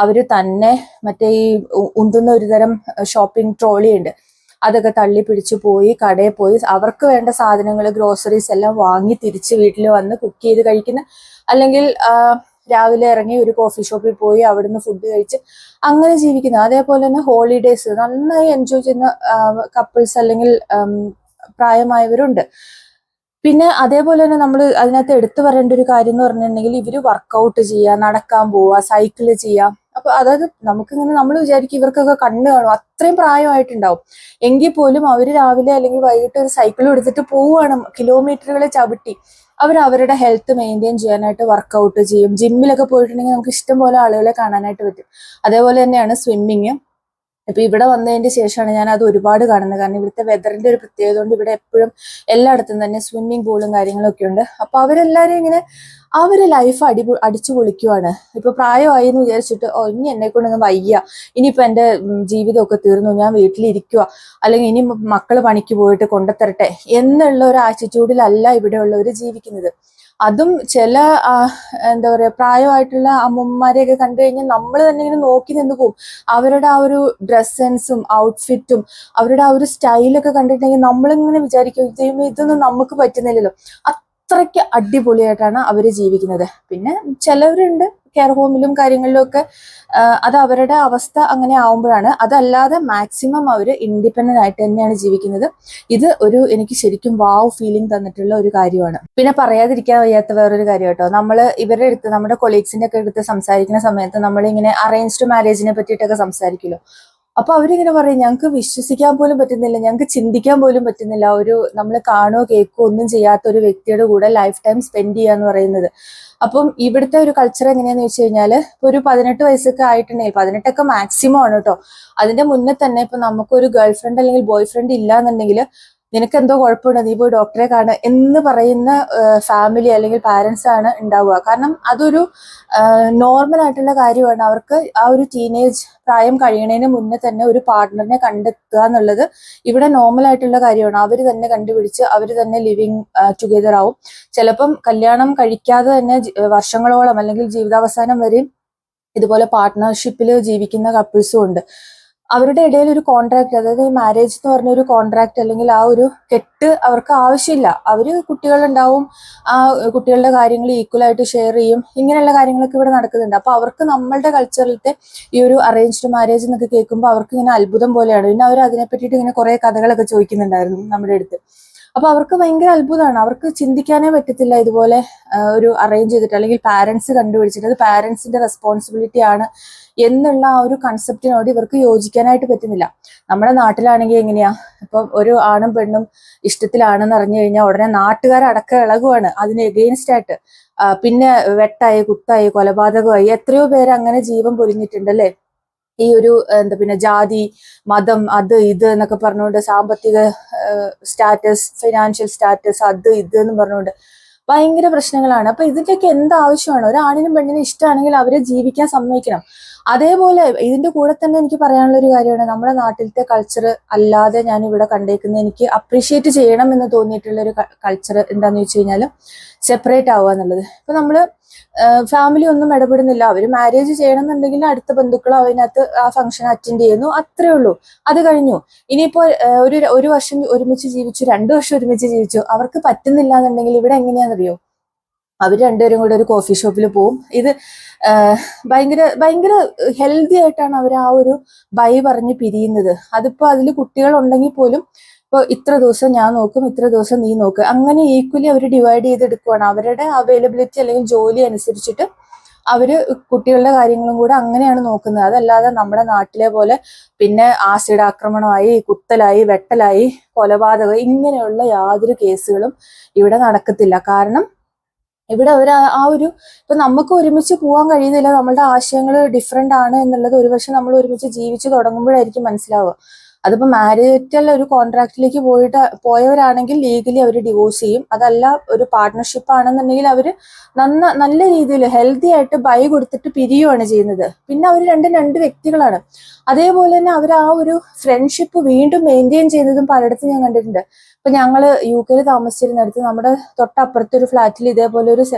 അവര് തന്നെ മറ്റേ ഈ ഉന്തുന്ന ഒരു തരം ഷോപ്പിംഗ് ട്രോളി ഉണ്ട്, അതൊക്കെ തള്ളി പിടിച്ചു പോയി കടയിൽ പോയി അവർക്ക് വേണ്ട സാധനങ്ങൾ ഗ്രോസറീസ് എല്ലാം വാങ്ങി തിരിച്ച് വീട്ടിൽ വന്ന് കുക്ക് ചെയ്ത് കഴിക്കുന്ന, അല്ലെങ്കിൽ രാവിലെ ഇറങ്ങി ഒരു കോഫി ഷോപ്പിൽ പോയി അവിടുന്ന് ഫുഡ് കഴിച്ച് അങ്ങനെ ജീവിക്കുന്ന. അതേപോലെ തന്നെ ഹോളിഡേയ്സ് നന്നായി എൻജോയ് ചെയ്യുന്ന കപ്പിൾസ് അല്ലെങ്കിൽ പ്രായമായവരുണ്ട്. പിന്നെ അതേപോലെ തന്നെ നമ്മൾ അതിനകത്ത് എടുത്തു പറയേണ്ട ഒരു കാര്യം എന്ന് പറഞ്ഞിട്ടുണ്ടെങ്കിൽ ഇവര് വർക്കൗട്ട് ചെയ്യുക, നടക്കാൻ പോവുക, സൈക്കിള് ചെയ്യുക. അപ്പൊ അതായത് നമുക്കിങ്ങനെ നമ്മൾ വിചാരിക്കും ഇവർക്കൊക്കെ കണ്ണ് കാണും, അത്രയും പ്രായമായിട്ടുണ്ടാവും, എങ്കിൽ പോലും അവര് രാവിലെ അല്ലെങ്കിൽ വൈകിട്ട് ഒരു സൈക്കിൾ എടുത്തിട്ട് പോവുകയാണ് കിലോമീറ്ററുകളെ ചവിട്ടി. അവർ അവരുടെ ഹെൽത്ത് മെയിൻറ്റെയിൻ ചെയ്യാനായിട്ട് വർക്കൗട്ട് ചെയ്യും. ജിമ്മിലൊക്കെ പോയിട്ടുണ്ടെങ്കിൽ നമുക്ക് ഇഷ്ടം പോലെ ആളുകളെ കാണാനായിട്ട് പറ്റും. അതേപോലെ തന്നെയാണ് സ്വിമ്മിങ്. ഇപ്പൊ ഇവിടെ വന്നതിന്റെ ശേഷമാണ് ഞാൻ അത് ഒരുപാട് കാണുന്നത്. കാരണം ഇവിടുത്തെ വെതറിന്റെ ഒരു പ്രത്യേകത കൊണ്ട് ഇവിടെ എപ്പോഴും എല്ലായിടത്തും തന്നെ സ്വിമ്മിംഗ് പൂളും കാര്യങ്ങളൊക്കെ ഉണ്ട്. അപ്പൊ അവരെല്ലാരും ഇങ്ങനെ അവര് ലൈഫ് അടിച്ചു പൊളിക്കുവാണ്. ഇപ്പൊ പ്രായമായി എന്ന് വിചാരിച്ചിട്ട് ഇനി എന്നെ കൊണ്ടൊന്നും വയ്യ, ഇനിയിപ്പോ എന്റെ ജീവിതമൊക്കെ തീർന്നു, ഞാൻ വീട്ടിലിരിക്കുക, അല്ലെങ്കിൽ ഇനി മക്കള് പണിക്ക് പോയിട്ട് കൊണ്ടുത്തരട്ടെ എന്നുള്ള ഒരു ആറ്റിറ്റ്യൂഡിലല്ല ഇവിടെയുള്ളവർ ജീവിക്കുന്നത്. അതും ചില എന്താ പറയാ പ്രായമായിട്ടുള്ള അമ്മമാരെയൊക്കെ കണ്ടു കഴിഞ്ഞാൽ നമ്മൾ തന്നെ ഇങ്ങനെ നോക്കി നിന്ന് പോകും. അവരുടെ ആ ഒരു ഡ്രസ് സെൻസും ഔട്ട്ഫിറ്റും അവരുടെ ആ ഒരു സ്റ്റൈലൊക്കെ കണ്ടിട്ടുണ്ടെങ്കിൽ നമ്മളിങ്ങനെ വിചാരിക്കും ഇതൊന്നും നമുക്ക് പറ്റുന്നില്ലല്ലോ. അത്രയ്ക്ക് അടിപൊളിയായിട്ടാണ് അവര് ജീവിക്കുന്നത്. പിന്നെ ചിലവരുണ്ട് കെയർ ഹോമിലും കാര്യങ്ങളിലും ഒക്കെ, അത് അവരുടെ അവസ്ഥ അങ്ങനെ ആവുമ്പോഴാണ്. അതല്ലാതെ മാക്സിമം അവര് ഇൻഡിപെൻഡന്റ് ആയിട്ട് തന്നെയാണ് ജീവിക്കുന്നത്. ഇത് എനിക്ക് ശരിക്കും വാവ് ഫീലിംഗ് തന്നിട്ടുള്ള ഒരു കാര്യമാണ്. പിന്നെ പറയാതിരിക്കാൻ വയ്യാത്ത വേറൊരു കാര്യം കേട്ടോ, നമ്മള് ഇവരുടെ അടുത്ത് നമ്മുടെ കൊളീഗ്സിന്റെ ഒക്കെ അടുത്ത് സംസാരിക്കുന്ന സമയത്ത് നമ്മളിങ്ങനെ അറേഞ്ച്ഡ് മാരേജിനെ പറ്റിയിട്ടൊക്കെ സംസാരിക്കുമല്ലോ. അപ്പൊ അവരിങ്ങനെ പറയും ഞങ്ങൾക്ക് വിശ്വസിക്കാൻ പോലും പറ്റുന്നില്ല, ഞങ്ങൾക്ക് ചിന്തിക്കാൻ പോലും പറ്റുന്നില്ല നമ്മൾ കാണുകയോ കേൾക്കുകയോ ഒന്നും ചെയ്യാത്ത ഒരു വ്യക്തിയുടെ കൂടെ ലൈഫ് ടൈം സ്പെൻഡ് ചെയ്യാന്ന് പറയുന്നത്. അപ്പം ഇവിടുത്തെ ഒരു കൾച്ചർ എങ്ങനെയാന്ന് വെച്ച് കഴിഞ്ഞാൽ ഒരു 18 വയസ്സൊക്കെ ആയിട്ടുണ്ടെങ്കിൽ, 18ഒക്കെ മാക്സിമം ആണ് കേട്ടോ, അതിന്റെ മുന്നേ തന്നെ ഇപ്പൊ നമുക്കൊരു ഗേൾ ഫ്രണ്ട് അല്ലെങ്കിൽ ബോയ് ഫ്രണ്ട് ഇല്ലാന്നുണ്ടെങ്കിൽ നിനക്ക് എന്തോ കുഴപ്പമുണ്ട്, നീ പോയി ഡോക്ടറെ കാണുക എന്ന് പറയുന്ന ഫാമിലി അല്ലെങ്കിൽ പാരന്റ്സ് ആണ് ഉണ്ടാവുക. കാരണം അതൊരു നോർമൽ ആയിട്ടുള്ള കാര്യമാണ്. അവർക്ക് ആ ഒരു ടീനേജ് പ്രായം കഴിയണതിന് മുന്നേ തന്നെ ഒരു പാർട്ട്ണറിനെ കണ്ടെത്തുക എന്നുള്ളത് ഇവിടെ നോർമൽ ആയിട്ടുള്ള കാര്യമാണ്. അവർ തന്നെ കണ്ടുപിടിച്ച് അവർ തന്നെ ലിവിങ് ടുഗെദർ ആവും. ചിലപ്പം കല്യാണം കഴിക്കാതെ തന്നെ വർഷങ്ങളോളം അല്ലെങ്കിൽ ജീവിതാവസാനം വരെയും ഇതുപോലെ പാർട്ട്ണർഷിപ്പിൽ ജീവിക്കുന്ന കപ്പിൾസും ഉണ്ട്. അവരുടെ ഇടയിൽ ഒരു കോൺട്രാക്ട്, അതായത് ഈ മാരേജ് എന്ന് പറഞ്ഞ ഒരു കോൺട്രാക്ട് അല്ലെങ്കിൽ ആ ഒരു കെട്ട് അവർക്ക് ആവശ്യമില്ല. അവര് കുട്ടികളുണ്ടാവും, ആ കുട്ടികളുടെ കാര്യങ്ങൾ ഈക്വൽ ആയിട്ട് ഷെയർ ചെയ്യും. ഇങ്ങനെയുള്ള കാര്യങ്ങളൊക്കെ ഇവിടെ നടക്കുന്നുണ്ട്. അപ്പൊ അവർക്ക് നമ്മളുടെ കൾച്ചറിലത്തെ ഈ ഒരു അറേഞ്ച്ഡ് മാരേജ് എന്നൊക്കെ കേൾക്കുമ്പോൾ അവർക്ക് ഇങ്ങനെ അത്ഭുതം പോലെയാണ്. പിന്നെ അവർ അതിനെ പറ്റിയിട്ട് ഇങ്ങനെ കുറെ കഥകളൊക്കെ ചോദിക്കുന്നുണ്ടായിരുന്നു നമ്മുടെ അടുത്ത്. അപ്പൊ അവർക്ക് ഭയങ്കര അത്ഭുതമാണ്. അവർക്ക് ചിന്തിക്കാനേ പറ്റത്തില്ല ഇതുപോലെ ഒരു അറേഞ്ച് ചെയ്തിട്ട് അല്ലെങ്കിൽ പാരന്റ്സ് കണ്ടുപിടിച്ചിട്ട് അത് പാരന്റ്സിന്റെ റെസ്പോൺസിബിലിറ്റി ആണ് എന്നുള്ള ആ ഒരു കൺസെപ്റ്റിനോട് ഇവർക്ക് യോജിക്കാനായിട്ട് പറ്റുന്നില്ല. നമ്മുടെ നാട്ടിലാണെങ്കിൽ എങ്ങനെയാ, ഇപ്പം ഒരു ആണും പെണ്ണും ഇഷ്ടത്തിലാണെന്ന് അറിഞ്ഞു കഴിഞ്ഞാൽ ഉടനെ നാട്ടുകാരടക്കം ഇളകുവാണ് അതിന് എഗെയിൻസ്റ്റ് ആയിട്ട്. പിന്നെ വെട്ടായി, കുത്തായി, കൊലപാതകമായി എത്രയോ പേര് അങ്ങനെ ജീവൻ പൊലിഞ്ഞിട്ടുണ്ട് അല്ലേ. ഈ ഒരു പിന്നെ ജാതി, മതം, അത് ഇത് എന്നൊക്കെ പറഞ്ഞുകൊണ്ട്, സാമ്പത്തിക സ്റ്റാറ്റസ്, ഫിനാൻഷ്യൽ സ്റ്റാറ്റസ്, അത് ഇത് എന്ന് പറഞ്ഞുകൊണ്ട് ഭയങ്കര പ്രശ്നങ്ങളാണ്. അപ്പൊ ഇതിന്റെയൊക്കെ എന്താവശ്യമാണ്? ഒരാണിനും പെണ്ണിനും ഇഷ്ടമാണെങ്കിൽ അവരെ ജീവിക്കാൻ സമ്മതിക്കണം. അതേപോലെ ഇതിന്റെ കൂടെ തന്നെ എനിക്ക് പറയാനുള്ള ഒരു കാര്യമാണ്, നമ്മുടെ നാട്ടിലത്തെ കൾച്ചർ അല്ലാതെ ഞാൻ ഇവിടെ കണ്ടേക്കുന്നത് എനിക്ക് അപ്രീഷിയേറ്റ് ചെയ്യണം എന്ന് തോന്നിയിട്ടുള്ള ഒരു കൾച്ചർ എന്താന്ന് വെച്ച് കഴിഞ്ഞാൽ സെപ്പറേറ്റ് ആവുക എന്നുള്ളത്. ഇപ്പൊ നമ്മള് ഫാമിലി ഒന്നും ഇടപെടുന്നില്ല. അവര് മാരേജ് ചെയ്യണം എന്നുണ്ടെങ്കിൽ അടുത്ത ബന്ധുക്കൾ അതിനകത്ത് ആ ഫംഗ്ഷൻ അറ്റൻഡ് ചെയ്യുന്നു, അത്രേ ഉള്ളൂ, അത് കഴിഞ്ഞു. ഇനിയിപ്പോ ഒരു വർഷം ഒരുമിച്ച് ജീവിച്ചു, 2 വർഷം ഒരുമിച്ച് ജീവിച്ചു, അവർക്ക് പറ്റുന്നില്ല എന്നുണ്ടെങ്കിൽ ഇവിടെ എങ്ങനെയാണെന്നറിയോ, അവർ രണ്ടുപേരും കൂടെ ഒരു കോഫി ഷോപ്പിൽ പോവും. ഇത് ഭയങ്കര ഭയങ്കര ഹെൽത്തി ആയിട്ടാണ് അവർ ആ ഒരു ബൈ പറഞ്ഞ് പിരിയുന്നത്. അതിപ്പോ അതിൽ കുട്ടികൾ ഉണ്ടെങ്കിൽ പോലും ഇപ്പൊ ഇത്ര ദിവസം ഞാൻ നോക്കും, ഇത്ര ദിവസം നീ നോക്ക്, അങ്ങനെ ഈക്വലി അവർ ഡിവൈഡ് ചെയ്തെടുക്കുവാണ്. അവരുടെ അവൈലബിലിറ്റി അല്ലെങ്കിൽ ജോലി അനുസരിച്ചിട്ട് അവര് കുട്ടികളുടെ കാര്യങ്ങളും കൂടെ അങ്ങനെയാണ് നോക്കുന്നത്. അതല്ലാതെ നമ്മുടെ നാട്ടിലെ പോലെ പിന്നെ ആസിഡ് ആക്രമണമായി, കുത്തലായി, വെട്ടലായി, കൊലപാതകം ഇങ്ങനെയുള്ള യാതൊരു കേസുകളും ഇവിടെ നടക്കത്തില്ല. കാരണം ഇവിടെ ആ ഒരു ഇപ്പൊ നമുക്ക് ഒരുമിച്ച് പോകാൻ കഴിയുന്നില്ല, നമ്മളുടെ ആശയങ്ങൾ ഡിഫറെന്റ് ആണ് എന്നുള്ളത് ഒരുപക്ഷെ നമ്മൾ ഒരുമിച്ച് ജീവിച്ചു തുടങ്ങുമ്പോഴായിരിക്കും മനസ്സിലാവുക. അതിപ്പോ മാരിറ്റൽ ഒരു കോൺട്രാക്റ്റിലേക്ക് പോയവരാണെങ്കിൽ ലീഗലി അവർ ഡിവോഴ്സ് ചെയ്യും. അതല്ല ഒരു പാർട്ട്ണർഷിപ്പ് ആണെന്നുണ്ടെങ്കിൽ അവര് നല്ല രീതിയിൽ ഹെൽത്തി ആയിട്ട് ബൈ കൊടുത്തിട്ട് പിരിയുവാണ് ചെയ്യുന്നത്. പിന്നെ അവർ രണ്ട് വ്യക്തികളാണ്. അതേപോലെ തന്നെ അവർ ആ ഒരു ഫ്രണ്ട്ഷിപ്പ് വീണ്ടും മെയിൻറ്റെയിൻ ചെയ്യുന്നതും പലയിടത്തും ഞാൻ കണ്ടിട്ടുണ്ട്. ഇപ്പൊ ഞങ്ങള് UK താമസിച്ചിരുന്നിടത്ത് നമ്മുടെ തൊട്ടപ്പുറത്തെ ഒരു ഫ്ലാറ്റിൽ ഇതേപോലെ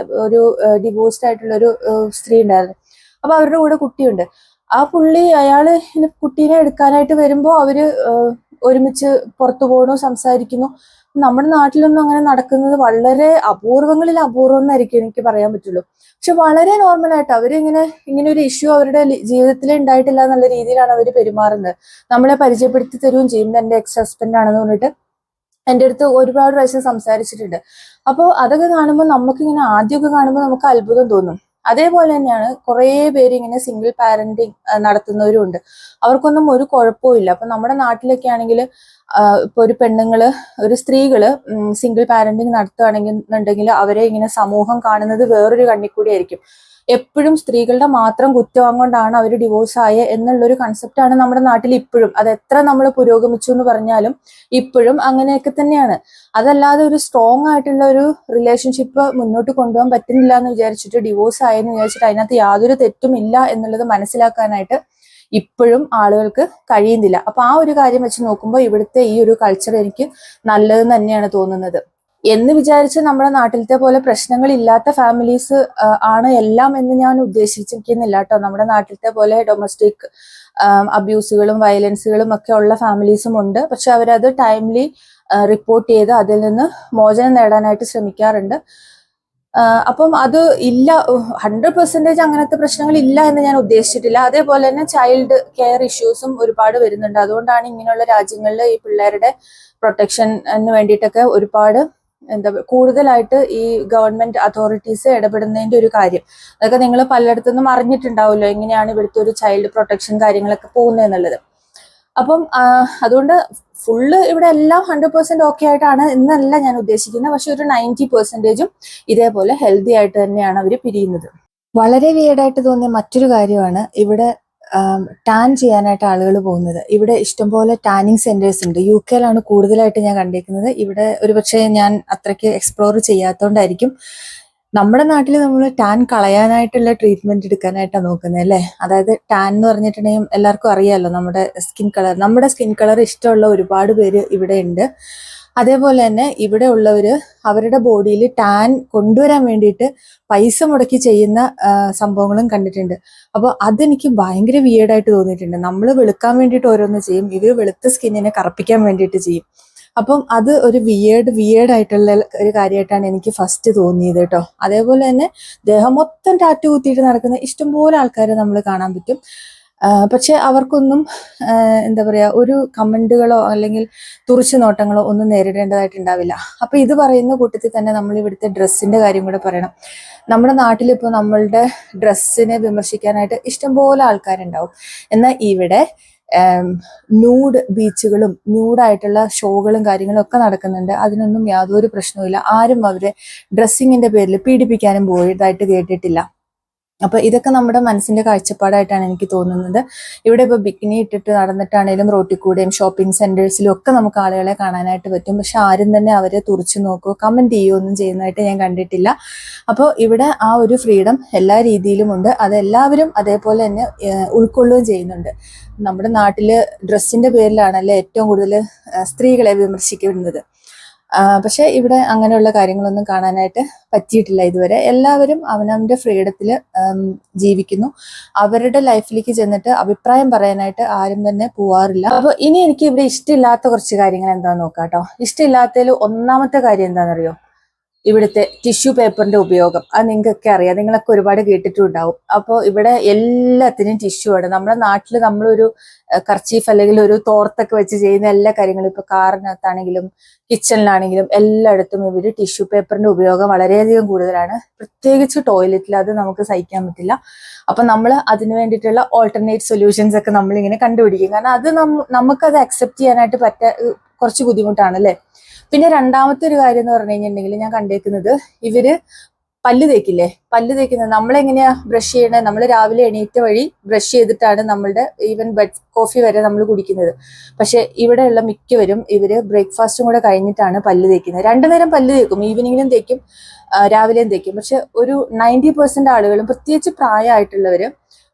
ഒരു ഡിവോഴ്സ്ഡ് ആയിട്ടുള്ള ഒരു സ്ത്രീ ഉണ്ടായിരുന്നു. അപ്പൊ അവരുടെ കൂടെ കുട്ടിയുണ്ട്. ആ പുള്ളി അയാള് കുട്ടീനെ എടുക്കാനായിട്ട് വരുമ്പോ അവര് ഒരുമിച്ച് പുറത്തു പോകണു, സംസാരിക്കുന്നു. നമ്മുടെ നാട്ടിലൊന്നും അങ്ങനെ നടക്കുന്നത് വളരെ അപൂർവങ്ങളിൽ അപൂർവം എന്നായിരിക്കും എനിക്ക് പറയാൻ പറ്റുള്ളൂ. പക്ഷെ വളരെ നോർമലായിട്ട് ഇങ്ങനെ ഒരു ഇഷ്യൂ അവരുടെ ജീവിതത്തിൽ ഉണ്ടായിട്ടില്ല എന്നുള്ള രീതിയിലാണ് അവർ പെരുമാറുന്നത്. നമ്മളെ പരിചയപ്പെടുത്തി തരുകയും ചെയ്യും. എന്റെ എക്സ് ഹസ്ബൻഡ് ആണെന്ന് പറഞ്ഞിട്ട് എൻ്റെ അടുത്ത് ഒരുപാട് പ്രാവശ്യം സംസാരിച്ചിട്ടുണ്ട്. അപ്പോൾ അതൊക്കെ കാണുമ്പോൾ നമുക്കിങ്ങനെ ആദ്യമൊക്കെ കാണുമ്പോൾ നമുക്ക് അത്ഭുതം തോന്നും. അതേപോലെ തന്നെയാണ് കുറേ പേര് ഇങ്ങനെ സിംഗിൾ പാരന്റിങ് നടത്തുന്നവരും ഉണ്ട്. അവർക്കൊന്നും ഒരു കുഴപ്പവും ഇല്ല. അപ്പൊ നമ്മുടെ നാട്ടിലൊക്കെ ആണെങ്കിൽ ഇപ്പൊ ഒരു സ്ത്രീകള് സിംഗിൾ പാരന്റിങ് നടത്തുകയാണെന്നുണ്ടെങ്കിൽ അവരെ ഇങ്ങനെ സമൂഹം കാണുന്നത് വേറൊരു കണ്ണിൽ കൂടി ആയിരിക്കും. എപ്പോഴും സ്ത്രീകളുടെ മാത്രം കുറ്റം കൊണ്ടാണ് അവർ ഡിവോഴ്സ് ആയ എന്നുള്ളൊരു കൺസെപ്റ്റാണ് നമ്മുടെ നാട്ടിൽ ഇപ്പോഴും. അത് എത്ര നമ്മൾ പുരോഗമിച്ചു എന്ന് പറഞ്ഞാലും ഇപ്പോഴും അങ്ങനെയൊക്കെ തന്നെയാണ്. അതല്ലാതെ ഒരു സ്ട്രോങ് ആയിട്ടുള്ള ഒരു റിലേഷൻഷിപ്പ് മുന്നോട്ട് കൊണ്ടുപോകാൻ പറ്റുന്നില്ല എന്ന് വിചാരിച്ചിട്ട് ഡിവോഴ്സ് ആയെന്ന് വിചാരിച്ചിട്ട് അതിനകത്ത് യാതൊരു തെറ്റും ഇല്ല എന്നുള്ളത് മനസ്സിലാക്കാനായിട്ട് ഇപ്പോഴും ആളുകൾക്ക് കഴിയുന്നില്ല. അപ്പൊ ആ ഒരു കാര്യം വെച്ച് നോക്കുമ്പോൾ ഇവിടുത്തെ ഈ ഒരു കൾച്ചർ എനിക്ക് നല്ലതെന്ന് തന്നെയാണ് തോന്നുന്നത്. എന്ന് വിചാരിച്ച് നമ്മുടെ നാട്ടിലത്തെ പോലെ പ്രശ്നങ്ങൾ ഇല്ലാത്ത ഫാമിലീസ് ആണ് എല്ലാം എന്ന് ഞാൻ ഉദ്ദേശിച്ചിരിക്കുന്നില്ല കേട്ടോ. നമ്മുടെ നാട്ടിലത്തെ പോലെ ഡൊമസ്റ്റിക് അബ്യൂസുകളും വയലൻസുകളും ഒക്കെ ഉള്ള ഫാമിലീസും ഉണ്ട്. പക്ഷെ അവരത് ടൈംലി റിപ്പോർട്ട് ചെയ്ത് അതിൽ നിന്ന് മോചനം നേടാനായിട്ട് ശ്രമിക്കാറുണ്ട്. അപ്പം അത് ഇല്ല, 100% അങ്ങനത്തെ പ്രശ്നങ്ങൾ ഇല്ല എന്ന് ഞാൻ ഉദ്ദേശിച്ചിട്ടില്ല. അതേപോലെ തന്നെ ചൈൽഡ് കെയർ ഇഷ്യൂസും ഒരുപാട് വരുന്നുണ്ട്. അതുകൊണ്ടാണ് ഇങ്ങനെയുള്ള രാജ്യങ്ങളിൽ ഈ പിള്ളേരുടെ പ്രൊട്ടക്ഷന് വേണ്ടിയിട്ടൊക്കെ ഒരുപാട് കൂടുതലായിട്ട് ഈ ഗവൺമെന്റ് അതോറിറ്റീസ് ഇടപെടുന്നതിന്റെ ഒരു കാര്യം. അതൊക്കെ നിങ്ങൾ പലയിടത്തുനിന്നും അറിഞ്ഞിട്ടുണ്ടാവുമല്ലോ, എങ്ങനെയാണ് ഇവിടുത്തെ ഒരു ചൈൽഡ് പ്രൊട്ടക്ഷൻ കാര്യങ്ങളൊക്കെ പോകുന്നത് എന്നുള്ളത്. അപ്പം അതുകൊണ്ട് ഫുള്ള് ഇവിടെ എല്ലാം 100% ഓക്കെ ആയിട്ടാണ് എന്നല്ല ഞാൻ ഉദ്ദേശിക്കുന്നത്. പക്ഷെ ഒരു 90% ഇതേപോലെ ഹെൽത്തി ആയിട്ട് തന്നെയാണ് അവർ പിരിയുന്നത്. വളരെ വിയേർഡായിട്ട് തോന്നിയ മറ്റൊരു കാര്യമാണ് ഇവിടെ ടാൻ ചെയ്യാനായിട്ട് ആളുകൾ പോകുന്നത്. ഇവിടെ ഇഷ്ടംപോലെ ടാനിങ് സെന്റേഴ്സ് ഉണ്ട്. UK കൂടുതലായിട്ട് ഞാൻ കണ്ടിരിക്കുന്നത്. ഇവിടെ ഒരുപക്ഷെ ഞാൻ അത്രയ്ക്ക് എക്സ്പ്ലോർ ചെയ്യാത്തതുകൊണ്ടായിരിക്കും. നമ്മുടെ നാട്ടിൽ നമ്മൾ ടാൻ കളയാനായിട്ടുള്ള ട്രീറ്റ്മെന്റ് എടുക്കാനായിട്ടാണ് നോക്കുന്നത് അല്ലേ. അതായത് ടാൻ എന്ന് പറഞ്ഞിട്ടുണ്ടെങ്കിൽ എല്ലാവർക്കും അറിയാമല്ലോ, നമ്മുടെ സ്കിൻ കളർ ഇഷ്ടമുള്ള ഒരുപാട് പേര് ഇവിടെ ഉണ്ട്. അതേപോലെ തന്നെ ഇവിടെ ഉള്ളവര് അവരുടെ ബോഡിയിൽ ടാൻ കൊണ്ടുവരാൻ വേണ്ടിയിട്ട് പൈസ മുടക്കി ചെയ്യുന്ന സംഭവങ്ങളും കണ്ടിട്ടുണ്ട്. അപ്പോൾ അതെനിക്ക് ഭയങ്കര വിയേർഡായിട്ട് തോന്നിയിട്ടുണ്ട്. നമ്മൾ വെളുക്കാൻ വേണ്ടിയിട്ട് ഓരോന്ന് ചെയ്യും, ഇവർ വെളുത്ത സ്കിന്നിനെ കറുപ്പിക്കാൻ വേണ്ടിയിട്ട് ചെയ്യും. അപ്പം അത് ഒരു വിയേർഡ് ആയിട്ടുള്ള ഒരു കാര്യമായിട്ടാണ് എനിക്ക് ഫസ്റ്റ് തോന്നിയത് കേട്ടോ. അതേപോലെ തന്നെ ദേഹം മൊത്തം ടാറ്റു കുത്തിയിട്ട് നടക്കുന്ന ഇഷ്ടംപോലെ ആൾക്കാരെ നമ്മൾ കാണാൻ പറ്റും. പക്ഷെ അവർക്കൊന്നും എന്താ പറയാ, ഒരു കമന്റുകളോ അല്ലെങ്കിൽ തുറിച്ചു നോട്ടങ്ങളോ ഒന്നും നേരിടേണ്ടതായിട്ടുണ്ടാവില്ല. അപ്പൊ ഇത് പറയുന്ന കൂട്ടത്തിൽ തന്നെ നമ്മൾ ഇവിടുത്തെ ഡ്രസ്സിന്റെ കാര്യം കൂടെ പറയണം. നമ്മുടെ നാട്ടിലിപ്പോൾ നമ്മളുടെ ഡ്രസ്സിനെ വിമർശിക്കാനായിട്ട് ഇഷ്ടംപോലെ ആൾക്കാരുണ്ടാവും. എന്നാൽ ഇവിടെ ന്യൂഡ് ബീച്ചുകളും ന്യൂഡായിട്ടുള്ള ഷോകളും കാര്യങ്ങളും ഒക്കെ നടക്കുന്നുണ്ട്. അതിനൊന്നും യാതൊരു പ്രശ്നവുമില്ല. ആരും അവരെ ഡ്രസ്സിങ്ങിന്റെ പേരിൽ പീഡിപ്പിക്കാനും പോയതായിട്ട് കേട്ടിട്ടില്ല. അപ്പൊ ഇതൊക്കെ നമ്മുടെ മനസ്സിന്റെ കാഴ്ചപ്പാടായിട്ടാണ് എനിക്ക് തോന്നുന്നത്. ഇവിടെ ഇപ്പൊ ബിക്കിനി ഇട്ടിട്ട് നടന്നിട്ടാണേലും റോട്ടിൽ കൂടെയും ഷോപ്പിംഗ് സെന്റേഴ്സിലും ഒക്കെ നമുക്ക് ആളുകളെ കാണാനായിട്ട് പറ്റും. പക്ഷെ ആരും തന്നെ അവരെ തുറിച്ചു നോക്കുകയോ കമന്റ് ചെയ്യുകയോ ഒന്നും ചെയ്യുന്നതായിട്ട് ഞാൻ കണ്ടിട്ടില്ല. അപ്പോൾ ഇവിടെ ആ ഒരു ഫ്രീഡം എല്ലാ രീതിയിലും ഉണ്ട്. അതെല്ലാവരും അതേപോലെ തന്നെ ഉൾക്കൊള്ളുകയും ചെയ്യുന്നുണ്ട്. നമ്മുടെ നാട്ടില് ഡ്രസ്സിന്റെ പേരിലാണല്ലേ ഏറ്റവും കൂടുതൽ സ്ത്രീകളെ വിമർശിക്കുന്നത്. പക്ഷെ ഇവിടെ അങ്ങനെയുള്ള കാര്യങ്ങളൊന്നും കാണാനായിട്ട് പറ്റിയിട്ടില്ല ഇതുവരെ. എല്ലാവരും അവനവന്റെ ഫ്രീഡത്തിൽ ജീവിക്കുന്നു. അവരുടെ ലൈഫിലേക്ക് ചെന്നിട്ട് അഭിപ്രായം പറയാനായിട്ട് ആരും തന്നെ പോവാറില്ല. അപ്പൊ ഇനി എനിക്ക് ഇവിടെ ഇഷ്ടമില്ലാത്ത കുറച്ച് കാര്യങ്ങൾ എന്താന്ന് നോക്കാം കേട്ടോ. ഇഷ്ടമില്ലാത്തതിൽ ഒന്നാമത്തെ കാര്യം എന്താണെന്നറിയോ? ഇവിടുത്തെ ടിഷ്യൂ പേപ്പറിന്റെ ഉപയോഗം. അത് നിങ്ങൾക്കൊക്കെ അറിയാം, നിങ്ങളൊക്കെ ഒരുപാട് കേട്ടിട്ടുണ്ടാവും. അപ്പോൾ ഇവിടെ എല്ലാത്തിനും ടിഷ്യൂ ആണ്. നമ്മുടെ നാട്ടിൽ നമ്മളൊരു കർച്ചീഫ് അല്ലെങ്കിൽ ഒരു തോർത്തൊക്കെ വെച്ച് ചെയ്യുന്ന എല്ലാ കാര്യങ്ങളും ഇപ്പൊ കാറിനകത്താണെങ്കിലും കിച്ചണിലാണെങ്കിലും എല്ലായിടത്തും ഇവര് ടിഷ്യൂ പേപ്പറിന്റെ ഉപയോഗം വളരെയധികം കൂടുതലാണ്. പ്രത്യേകിച്ച് ടോയ്ലറ്റിൽ അത് നമുക്ക് സഹിക്കാൻ പറ്റില്ല. അപ്പൊ നമ്മൾ അതിന് വേണ്ടിയിട്ടുള്ള ഓൾട്ടർനേറ്റ് സൊല്യൂഷൻസ് ഒക്കെ നമ്മളിങ്ങനെ കണ്ടുപിടിക്കും. കാരണം അത് നമുക്കത് അക്സെപ്റ്റ് ചെയ്യാനായിട്ട് കുറച്ച് ബുദ്ധിമുട്ടാണ് അല്ലേ. പിന്നെ രണ്ടാമത്തെ ഒരു കാര്യം എന്ന് പറഞ്ഞു കഴിഞ്ഞിട്ടുണ്ടെങ്കിൽ ഞാൻ കണ്ടേക്കുന്നത്, ഇവര് പല്ല് തേക്കില്ലേ, പല്ല് തേക്കുന്നത് നമ്മളെങ്ങനെയാ ബ്രഷ് ചെയ്യണേ, നമ്മൾ രാവിലെ എണീറ്റ വഴി ബ്രഷ് ചെയ്തിട്ടാണ് നമ്മളുടെ ഈവൻ ബെഡ് കോഫി വരെ നമ്മൾ കുടിക്കുന്നത്. പക്ഷെ ഇവിടെയുള്ള മിക്കവരും ഇവര് ബ്രേക്ക്ഫാസ്റ്റും കൂടെ കഴിഞ്ഞിട്ടാണ് പല്ല് തേക്കുന്നത്. 2 നേരം പല്ല് തേക്കും, ഈവനിങ്ങിലും തേക്കും രാവിലെയും തേക്കും. പക്ഷെ ഒരു 90% ആളുകളും, പ്രത്യേകിച്ച് പ്രായമായിട്ടുള്ളവര്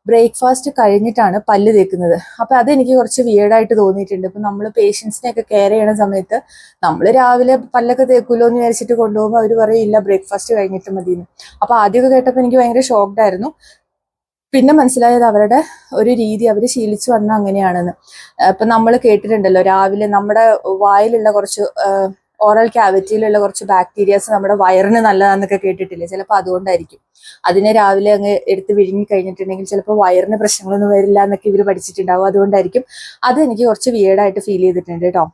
ബ്രേക്ക്ഫാസ്റ്റ് കഴിഞ്ഞിട്ടാണ് പല്ല് തേക്കുന്നത്. അപ്പൊ അതെനിക്ക് കുറച്ച് വിയേർഡായിട്ട് തോന്നിയിട്ടുണ്ട്. ഇപ്പൊ നമ്മൾ പേഷ്യൻസിനെയൊക്കെ കെയർ ചെയ്യണ സമയത്ത് നമ്മൾ രാവിലെ പല്ലൊക്കെ തേക്കൂലോ എന്ന് വിചാരിച്ചിട്ട് കൊണ്ടുപോകുമ്പോൾ അവർ പറയും ഇല്ല ബ്രേക്ക്ഫാസ്റ്റ് കഴിഞ്ഞിട്ട് മതിയെന്ന്. അപ്പൊ ആദ്യമൊക്കെ കേട്ടപ്പോൾ എനിക്ക് ഭയങ്കര ഷോക്ക്ഡ് ആയിരുന്നു. പിന്നെ മനസ്സിലായത് അവരുടെ ഒരു രീതി, അവർ ശീലിച്ചു വന്ന അങ്ങനെയാണെന്ന്. ഇപ്പൊ നമ്മൾ കേട്ടിട്ടുണ്ടല്ലോ, രാവിലെ നമ്മുടെ വായിലുള്ള കുറച്ച് ഓറൽ ക്യാവിറ്റിയിലുള്ള കുറച്ച് ബാക്ടീരിയാസ് നമ്മുടെ വയറിന് നല്ലതാന്നൊക്കെ കേട്ടിട്ടില്ലേ? ചിലപ്പോൾ അതുകൊണ്ടായിരിക്കും. അതിനെ രാവിലെ അങ്ങ് എടുത്ത് വിഴുങ്ങി കഴിഞ്ഞിട്ടുണ്ടെങ്കിൽ ചിലപ്പോൾ വയറിന് പ്രശ്നങ്ങളൊന്നും വരില്ല എന്നൊക്കെ ഇവർ പഠിച്ചിട്ടുണ്ടാവും. അതുകൊണ്ടായിരിക്കും. അത് എനിക്ക് കുറച്ച് വിയേർഡായിട്ട് ഫീൽ ചെയ്തിട്ടുണ്ട് കേട്ടോ.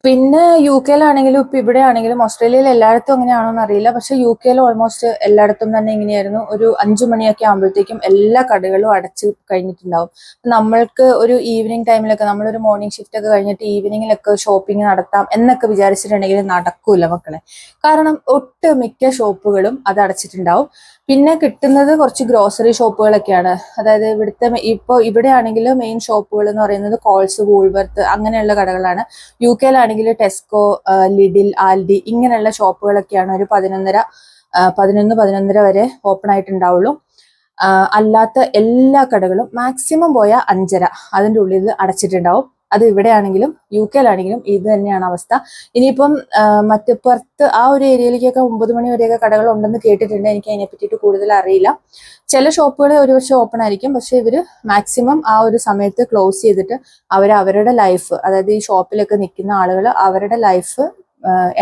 പിന്നെ യു കെയിലാണെങ്കിലും ഇപ്പൊ ഇവിടെ ആണെങ്കിലും, ഓസ്ട്രേലിയയിൽ എല്ലായിടത്തും അങ്ങനെയാണോ എന്ന് അറിയില്ല, പക്ഷെ യു കെയിൽ ഓൾമോസ്റ്റ് എല്ലായിടത്തും തന്നെ ഇങ്ങനെയായിരുന്നു. ഒരു 5 മണിയൊക്കെ ആകുമ്പോഴത്തേക്കും എല്ലാ കടകളും അടച്ചു കഴിഞ്ഞിട്ടുണ്ടാവും. നമ്മൾക്ക് ഒരു ഈവനിങ് ടൈമിലൊക്കെ, നമ്മളൊരു മോർണിംഗ് ഷിഫ്റ്റ് ഒക്കെ കഴിഞ്ഞിട്ട് ഈവനിങ്ങിലൊക്കെ ഷോപ്പിംഗ് നടത്താം എന്നൊക്കെ വിചാരിച്ചിട്ടുണ്ടെങ്കിൽ നടക്കൂല മക്കളെ. കാരണം ഒട്ടുമിക്ക ഷോപ്പുകളും അത് അടച്ചിട്ടുണ്ടാവും. പിന്നെ കിട്ടുന്നത് കുറച്ച് ഗ്രോസറി ഷോപ്പുകളൊക്കെയാണ്. അതായത് ഇവിടുത്തെ ഇപ്പോൾ ഇവിടെ ആണെങ്കിൽ മെയിൻ ഷോപ്പുകൾ എന്ന് പറയുന്നത് കോൾസ്, വൂൾവർത്ത് അങ്ങനെയുള്ള കടകളാണ്. യു കെയിലാണെങ്കിൽ ടെസ്കോ, ലിഡിൽ, ആൽഡി ഇങ്ങനെയുള്ള ഷോപ്പുകളൊക്കെയാണ് ഒരു 11 വരെ ഓപ്പൺ ആയിട്ടുണ്ടാവുള്ളൂ. അല്ലാത്ത എല്ലാ കടകളും മാക്സിമം പോയാൽ 5:30 അതിൻ്റെ ഉള്ളിൽ അടച്ചിട്ടുണ്ടാവും. അത് ഇവിടെ ആണെങ്കിലും യു കെയിലാണെങ്കിലും ഇത് തന്നെയാണ് അവസ്ഥ. ഇനിയിപ്പം മറ്റു പുറത്ത് ആ ഒരു ഏരിയയിലേക്കൊക്കെ 9 മണി വരെയൊക്കെ കടകൾ ഉണ്ടെന്ന് കേട്ടിട്ടുണ്ട്. എനിക്ക് അതിനെ പറ്റിയിട്ട് കൂടുതൽ അറിയില്ല. ചില ഷോപ്പുകൾ ഒരുപക്ഷെ ഓപ്പൺ ആയിരിക്കും, പക്ഷെ ഇവര് മാക്സിമം ആ ഒരു സമയത്ത് ക്ലോസ് ചെയ്തിട്ട് അവരുടെ ലൈഫ്, അതായത് ഈ ഷോപ്പിലൊക്കെ നിൽക്കുന്ന ആളുകൾ അവരുടെ ലൈഫ്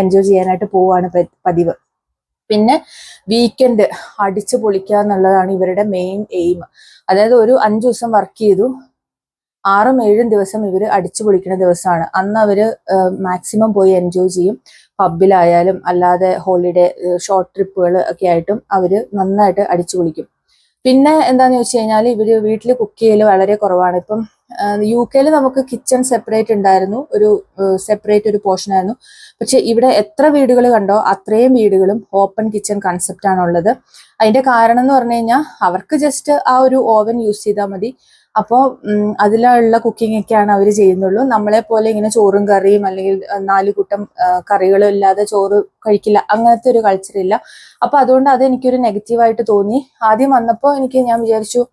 എൻജോയ് ചെയ്യാനായിട്ട് പോവുകയാണ് പതിവ്. പിന്നെ വീക്കെൻഡ് അടിച്ചു പൊളിക്കുക എന്നുള്ളതാണ് ഇവരുടെ മെയിൻ എയിം. അതായത് ഒരു 5 ദിവസം വർക്ക് ചെയ്തു, 6-7 ദിവസം ഇവർ അടിച്ചു പൊളിക്കുന്ന ദിവസമാണ്. അന്ന് അവര് മാക്സിമം പോയി എൻജോയ് ചെയ്യും. പബ്ബിലായാലും അല്ലാതെ ഹോളിഡേ ഷോർട്ട് ട്രിപ്പുകൾ ഒക്കെ ആയിട്ടും അവര് നന്നായിട്ട് അടിച്ചു പൊളിക്കും. പിന്നെ എന്താന്ന് വെച്ച് കഴിഞ്ഞാൽ ഇവര് വീട്ടിൽ കുക്ക് ചെയ്യൽ വളരെ കുറവാണ്. ഇപ്പം യു കെയിൽ നമുക്ക് കിച്ചൺ സെപ്പറേറ്റ് ഉണ്ടായിരുന്നു, ഒരു സെപ്പറേറ്റ് ഒരു പോർഷൻ ആയിരുന്നു. പക്ഷെ ഇവിടെ എത്ര വീടുകൾ കണ്ടോ അത്രയും വീടുകളും ഓപ്പൺ കിച്ചൺ കൺസെപ്റ്റ് ആണുള്ളത്. അതിന്റെ കാരണം എന്ന് പറഞ്ഞു കഴിഞ്ഞാൽ അവർക്ക് ജസ്റ്റ് ആ ഒരു ഓവൻ യൂസ് ചെയ്താൽ മതി. അപ്പോൾ അതിലുള്ള കുക്കിംഗ് ഒക്കെയാണ് അവർ ചെയ്യുന്നുള്ളൂ. നമ്മളെ പോലെ ഇങ്ങനെ ചോറും കറിയും അല്ലെങ്കിൽ 4 കൂട്ടം കറികളും ഇല്ലാതെ ചോറ് കഴിക്കില്ല, അങ്ങനത്തെ ഒരു കൾച്ചർ ഇല്ല. അപ്പൊ അതുകൊണ്ട് അത് എനിക്കൊരു നെഗറ്റീവായിട്ട് തോന്നി. ആദ്യം വന്നപ്പോൾ ഞാൻ വിചാരിച്ചു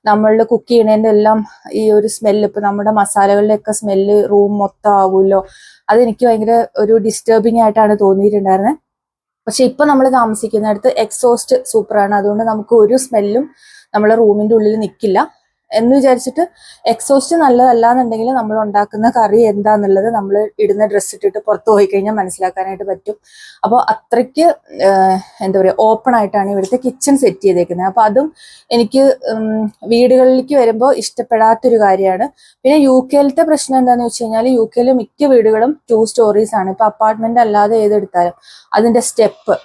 നമ്മളിൽ കുക്ക് ചെയ്യണതിന്റെ എല്ലാം ഈ ഒരു സ്മെല്ല്, ഇപ്പൊ നമ്മുടെ മസാലകളുടെ ഒക്കെ സ്മെല്ല് റൂം മൊത്തം ആവുമല്ലോ, അതെനിക്ക് ഭയങ്കര ഒരു ഡിസ്റ്റർബിങ് ആയിട്ടാണ് തോന്നിയിട്ടുണ്ടായിരുന്നത്. പക്ഷെ ഇപ്പൊ നമ്മൾ താമസിക്കുന്നിടത്ത് എക്സോസ്റ്റ് സൂപ്പറാണ്. അതുകൊണ്ട് നമുക്ക് ഒരു സ്മെല്ലും നമ്മളെ റൂമിന്റെ ഉള്ളിൽ നിൽക്കില്ല. എന്ന് വിചാരിച്ചിട്ട് എക്സോസ്റ്റ് നല്ലതല്ല എന്നുണ്ടെങ്കിൽ നമ്മൾ ഉണ്ടാക്കുന്ന കറി എന്താന്നുള്ളത് നമ്മൾ ഇടുന്ന ഡ്രസ്സ് ഇട്ടിട്ട് പുറത്ത് പോയി കഴിഞ്ഞാൽ മനസ്സിലാക്കാനായിട്ട് പറ്റും. അപ്പോൾ അത്രയ്ക്ക് എന്താ പറയുക, ഓപ്പൺ ആയിട്ടാണ് ഇവിടുത്തെ കിച്ചൺ സെറ്റ് ചെയ്തേക്കുന്നത്. അപ്പൊ അതും എനിക്ക് വീടുകളിലേക്ക് വരുമ്പോൾ ഇഷ്ടപ്പെടാത്തൊരു കാര്യമാണ്. പിന്നെ യു കെയിലത്തെ പ്രശ്നം എന്താണെന്ന് വെച്ച് കഴിഞ്ഞാൽ യു കെയിൽ മിക്ക വീടുകളും 2 സ്റ്റോറീസ് ആണ്. ഇപ്പൊ അപ്പാർട്ട്മെന്റ് അല്ലാതെ ഏതെടുത്താലും അതിന്റെ സ്റ്റെപ്പ്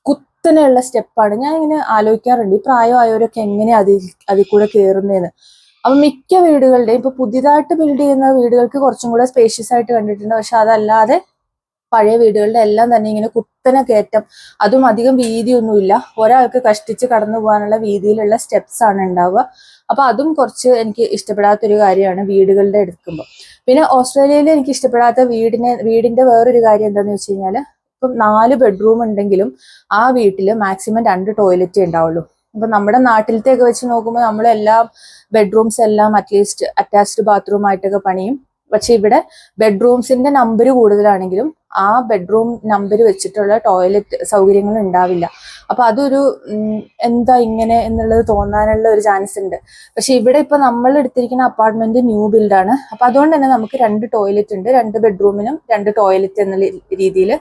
കുത്തനെയുള്ള സ്റ്റെപ്പാണ്. ഞാൻ ഇങ്ങനെ ആലോചിക്കാറുണ്ട് ഈ പ്രായമായവരൊക്കെ എങ്ങനെയാ അതിൽ കൂടെ കയറുന്നതെന്ന്. അപ്പൊ മിക്ക വീടുകളുടെയും ഇപ്പൊ പുതിയതായിട്ട് ബിൽഡ് ചെയ്യുന്ന വീടുകൾക്ക് കുറച്ചും കൂടെ സ്പേഷ്യസ് ആയിട്ട് കണ്ടിട്ടുണ്ട്. പക്ഷെ അതല്ലാതെ പഴയ വീടുകളുടെ എല്ലാം തന്നെ ഇങ്ങനെ കുത്തനെ കയറ്റം, അതും അധികം വീതിയൊന്നുമില്ല, ഒരാൾക്ക് കഷ്ടിച്ച് കടന്നു പോകാനുള്ള വീതിയിലുള്ള സ്റ്റെപ്സ് ആണ് ഉണ്ടാവുക. അപ്പൊ അതും കുറച്ച് എനിക്ക് ഇഷ്ടപ്പെടാത്തൊരു കാര്യമാണ് വീടുകളുടെ എടുക്കുമ്പോൾ. പിന്നെ ഓസ്ട്രേലിയയിൽ എനിക്ക് ഇഷ്ടപ്പെടാത്ത വീടിന്റെ വേറൊരു കാര്യം എന്താണെന്ന് വെച്ച് കഴിഞ്ഞാൽ, ഇപ്പം 4 ബെഡ്റൂം ഉണ്ടെങ്കിലും ആ വീട്ടിൽ മാക്സിമം 2 ടോയ്ലറ്റ് ഉണ്ടാവുള്ളൂ. ഇപ്പൊ നമ്മുടെ നാട്ടിലത്തെയൊക്കെ വെച്ച് നോക്കുമ്പോൾ നമ്മളെല്ലാം ബെഡ്റൂംസ് എല്ലാം അറ്റ്ലീസ്റ്റ് അറ്റാച്ച്ഡ് ബാത്റൂം ആയിട്ടൊക്കെ പണിയും. പക്ഷെ ഇവിടെ ബെഡ്റൂംസിന്റെ നമ്പർ കൂടുതലാണെങ്കിലും ആ ബെഡ്റൂം നമ്പർ വെച്ചിട്ടുള്ള ടോയ്ലറ്റ് സൗകര്യങ്ങൾ ഉണ്ടാവില്ല. അപ്പൊ അതൊരു എന്താ ഇങ്ങനെ എന്നുള്ളത് തോന്നാനുള്ള ഒരു ചാൻസ് ഉണ്ട്. പക്ഷെ ഇവിടെ ഇപ്പൊ നമ്മൾ എടുത്തിരിക്കുന്ന അപ്പാർട്ട്മെന്റ് ന്യൂ ബിൽഡാണ്. അപ്പൊ അതുകൊണ്ട് തന്നെ നമുക്ക് 2 ടോയ്ലറ്റ് ഉണ്ട്, 2 ബെഡ്റൂമിനും 2 ടോയ്ലറ്റ് എന്നുള്ള രീതിയിൽ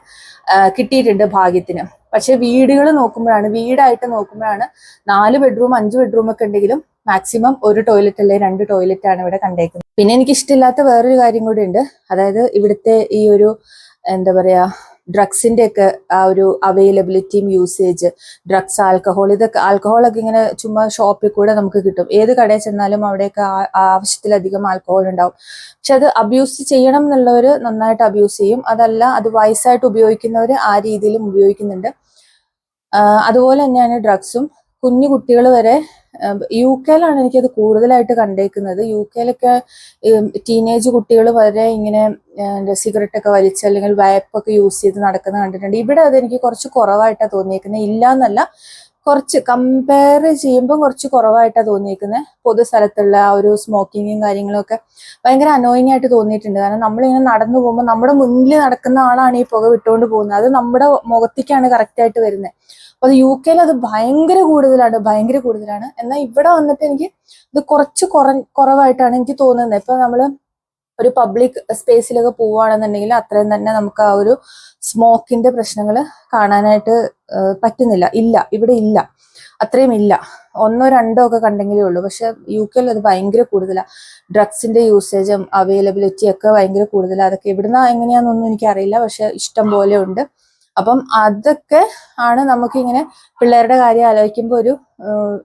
കിട്ടിയിട്ടുണ്ട് ഭാഗ്യത്തിന്. പക്ഷെ വീടായിട്ട് നോക്കുമ്പോഴാണ് 4 ബെഡ്റൂം 5 ബെഡ്റൂം ഒക്കെ ഉണ്ടെങ്കിലും മാക്സിമം ഒരു ടോയ്ലറ്റ് അല്ലെങ്കിൽ 2 ടോയ്ലറ്റ് ആണ് ഇവിടെ കണ്ടേക്കുന്നത്. പിന്നെ എനിക്ക് ഇഷ്ടമില്ലാത്ത വേറൊരു കാര്യം കൂടി ഉണ്ട്. അതായത് ഇവിടുത്തെ ഈ ഒരു എന്താ പറയാ ഡ്രഗ്സിന്റെ ഒക്കെ ആ ഒരു അവൈലബിലിറ്റിയും യൂസേജ്, ഡ്രഗ്സ്, ആൽക്കഹോളൊക്കെ ഇങ്ങനെ ചുമ്മാ ഷോപ്പിൽ കൂടെ നമുക്ക് കിട്ടും. ഏത് കടയിൽ ചെന്നാലും അവിടെയൊക്കെ ആവശ്യത്തിലധികം ആൽക്കഹോൾ ഉണ്ടാവും. പക്ഷെ അത് അബ്യൂസ് ചെയ്യണം എന്നുള്ളവര് നന്നായിട്ട് അബ്യൂസ് ചെയ്യും. അതല്ല, അത് വൈസായിട്ട് ഉപയോഗിക്കുന്നവര് ആ രീതിയിലും ഉപയോഗിക്കുന്നുണ്ട്. അതുപോലെ തന്നെയാണ് ഡ്രഗ്സും. കുഞ്ഞു കുട്ടികൾ വരെ യു കെയിലാണ് എനിക്കത് കൂടുതലായിട്ട് കണ്ടേക്കുന്നത്. യു കെയിലൊക്കെ ടീനേജ് കുട്ടികൾ വരെ ഇങ്ങനെ സിഗരറ്റ് ഒക്കെ വലിച്ച് അല്ലെങ്കിൽ വാപ്പൊക്കെ യൂസ് ചെയ്ത് നടക്കുന്നത് കണ്ടിട്ടുണ്ട്. ഇവിടെ അതെനിക്ക് കുറച്ച് കുറവായിട്ടാണ് തോന്നിയേക്കുന്നത്. ഇല്ല എന്നല്ല, കുറച്ച് കമ്പയർ ചെയ്യുമ്പോൾ കുറച്ച് കുറവായിട്ടാണ് തോന്നിയേക്കുന്നത്. പൊതുസ്ഥലത്തുള്ള ആ ഒരു സ്മോക്കിങ്ങും കാര്യങ്ങളും ഒക്കെ ഭയങ്കര അനോയിങ് ആയിട്ട് തോന്നിയിട്ടുണ്ട്. കാരണം നമ്മളിങ്ങനെ നടന്നു പോകുമ്പോൾ നമ്മുടെ മുന്നിൽ നടക്കുന്ന ആളാണ് ഈ പുക വിട്ടുകൊണ്ട് പോകുന്നത്. അത് നമ്മുടെ മുഖത്തേക്കാണ് കറക്റ്റായിട്ട് വരുന്നത്. അപ്പൊ അത് യു കെയിൽ അത് ഭയങ്കര കൂടുതലാണ്. എന്നാൽ ഇവിടെ വന്നിട്ട് എനിക്ക് ഇത് കുറച്ച് കുറവായിട്ടാണ് എനിക്ക് തോന്നുന്നത്. ഇപ്പൊ നമ്മള് ഒരു പബ്ലിക് സ്പേസിലൊക്കെ പോവുകയാണെന്നുണ്ടെങ്കിൽ അത്രയും തന്നെ നമുക്ക് ആ ഒരു സ്മോക്കിന്റെ പ്രശ്നങ്ങൾ കാണാനായിട്ട് പറ്റുന്നില്ല. ഇവിടെ ഇല്ല, അത്രയും ഇല്ല. 1-2 ഒക്കെ കണ്ടെങ്കിലേ ഉള്ളൂ. പക്ഷെ യു കെയിൽ അത് ഭയങ്കര കൂടുതലാണ്. ഡ്രഗ്സിന്റെ യൂസേജും അവൈലബിലിറ്റി ഒക്കെ ഭയങ്കര കൂടുതലാണ്. അതൊക്കെ ഇവിടുന്ന് എങ്ങനെയാണെന്നൊന്നും എനിക്കറിയില്ല, പക്ഷെ ഇഷ്ടം പോലെ ഉണ്ട്. അപ്പം അതൊക്കെ ആണ് നമുക്കിങ്ങനെ പിള്ളേരുടെ കാര്യം ആലോചിക്കുമ്പോൾ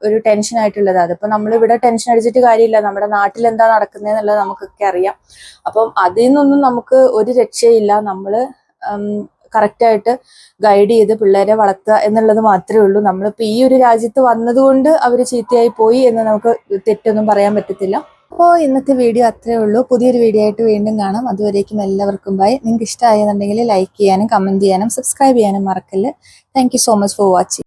ഒരു ടെൻഷൻ ആയിട്ടുള്ളത്. അതിപ്പോ നമ്മളിവിടെ ടെൻഷൻ അടിച്ചിട്ട് കാര്യമില്ല, നമ്മുടെ നാട്ടിൽ എന്താ നടക്കുന്നതെന്നുള്ളത് നമുക്കൊക്കെ അറിയാം. അപ്പം അതിൽ നിന്നൊന്നും നമുക്ക് ഒരു രക്ഷയില്ല. നമ്മള് കറക്റ്റായിട്ട് ഗൈഡ് ചെയ്ത് പിള്ളേരെ വളർത്തുക എന്നുള്ളത് മാത്രമേ ഉള്ളൂ. നമ്മളിപ്പോൾ ഈ ഒരു രാജ്യത്ത് വന്നതുകൊണ്ട് അവർ ചീത്തയായി പോയി എന്ന് നമുക്ക് തെറ്റൊന്നും പറയാൻ പറ്റത്തില്ല. അപ്പോൾ ഇന്നത്തെ വീഡിയോ അത്രേ ഉള്ളൂ. പുതിയൊരു വീഡിയോ ആയിട്ട് വീണ്ടും കാണാം. അതുവരേക്കും എല്ലാവർക്കും ബൈ. നിങ്ങൾക്ക് ഇഷ്ടമായെന്നുണ്ടെങ്കിൽ ലൈക്ക് ചെയ്യാനും കമൻറ്റ് ചെയ്യാനും സബ്സ്ക്രൈബ് ചെയ്യാനും മറക്കല്ല്. Thank you so much for watching.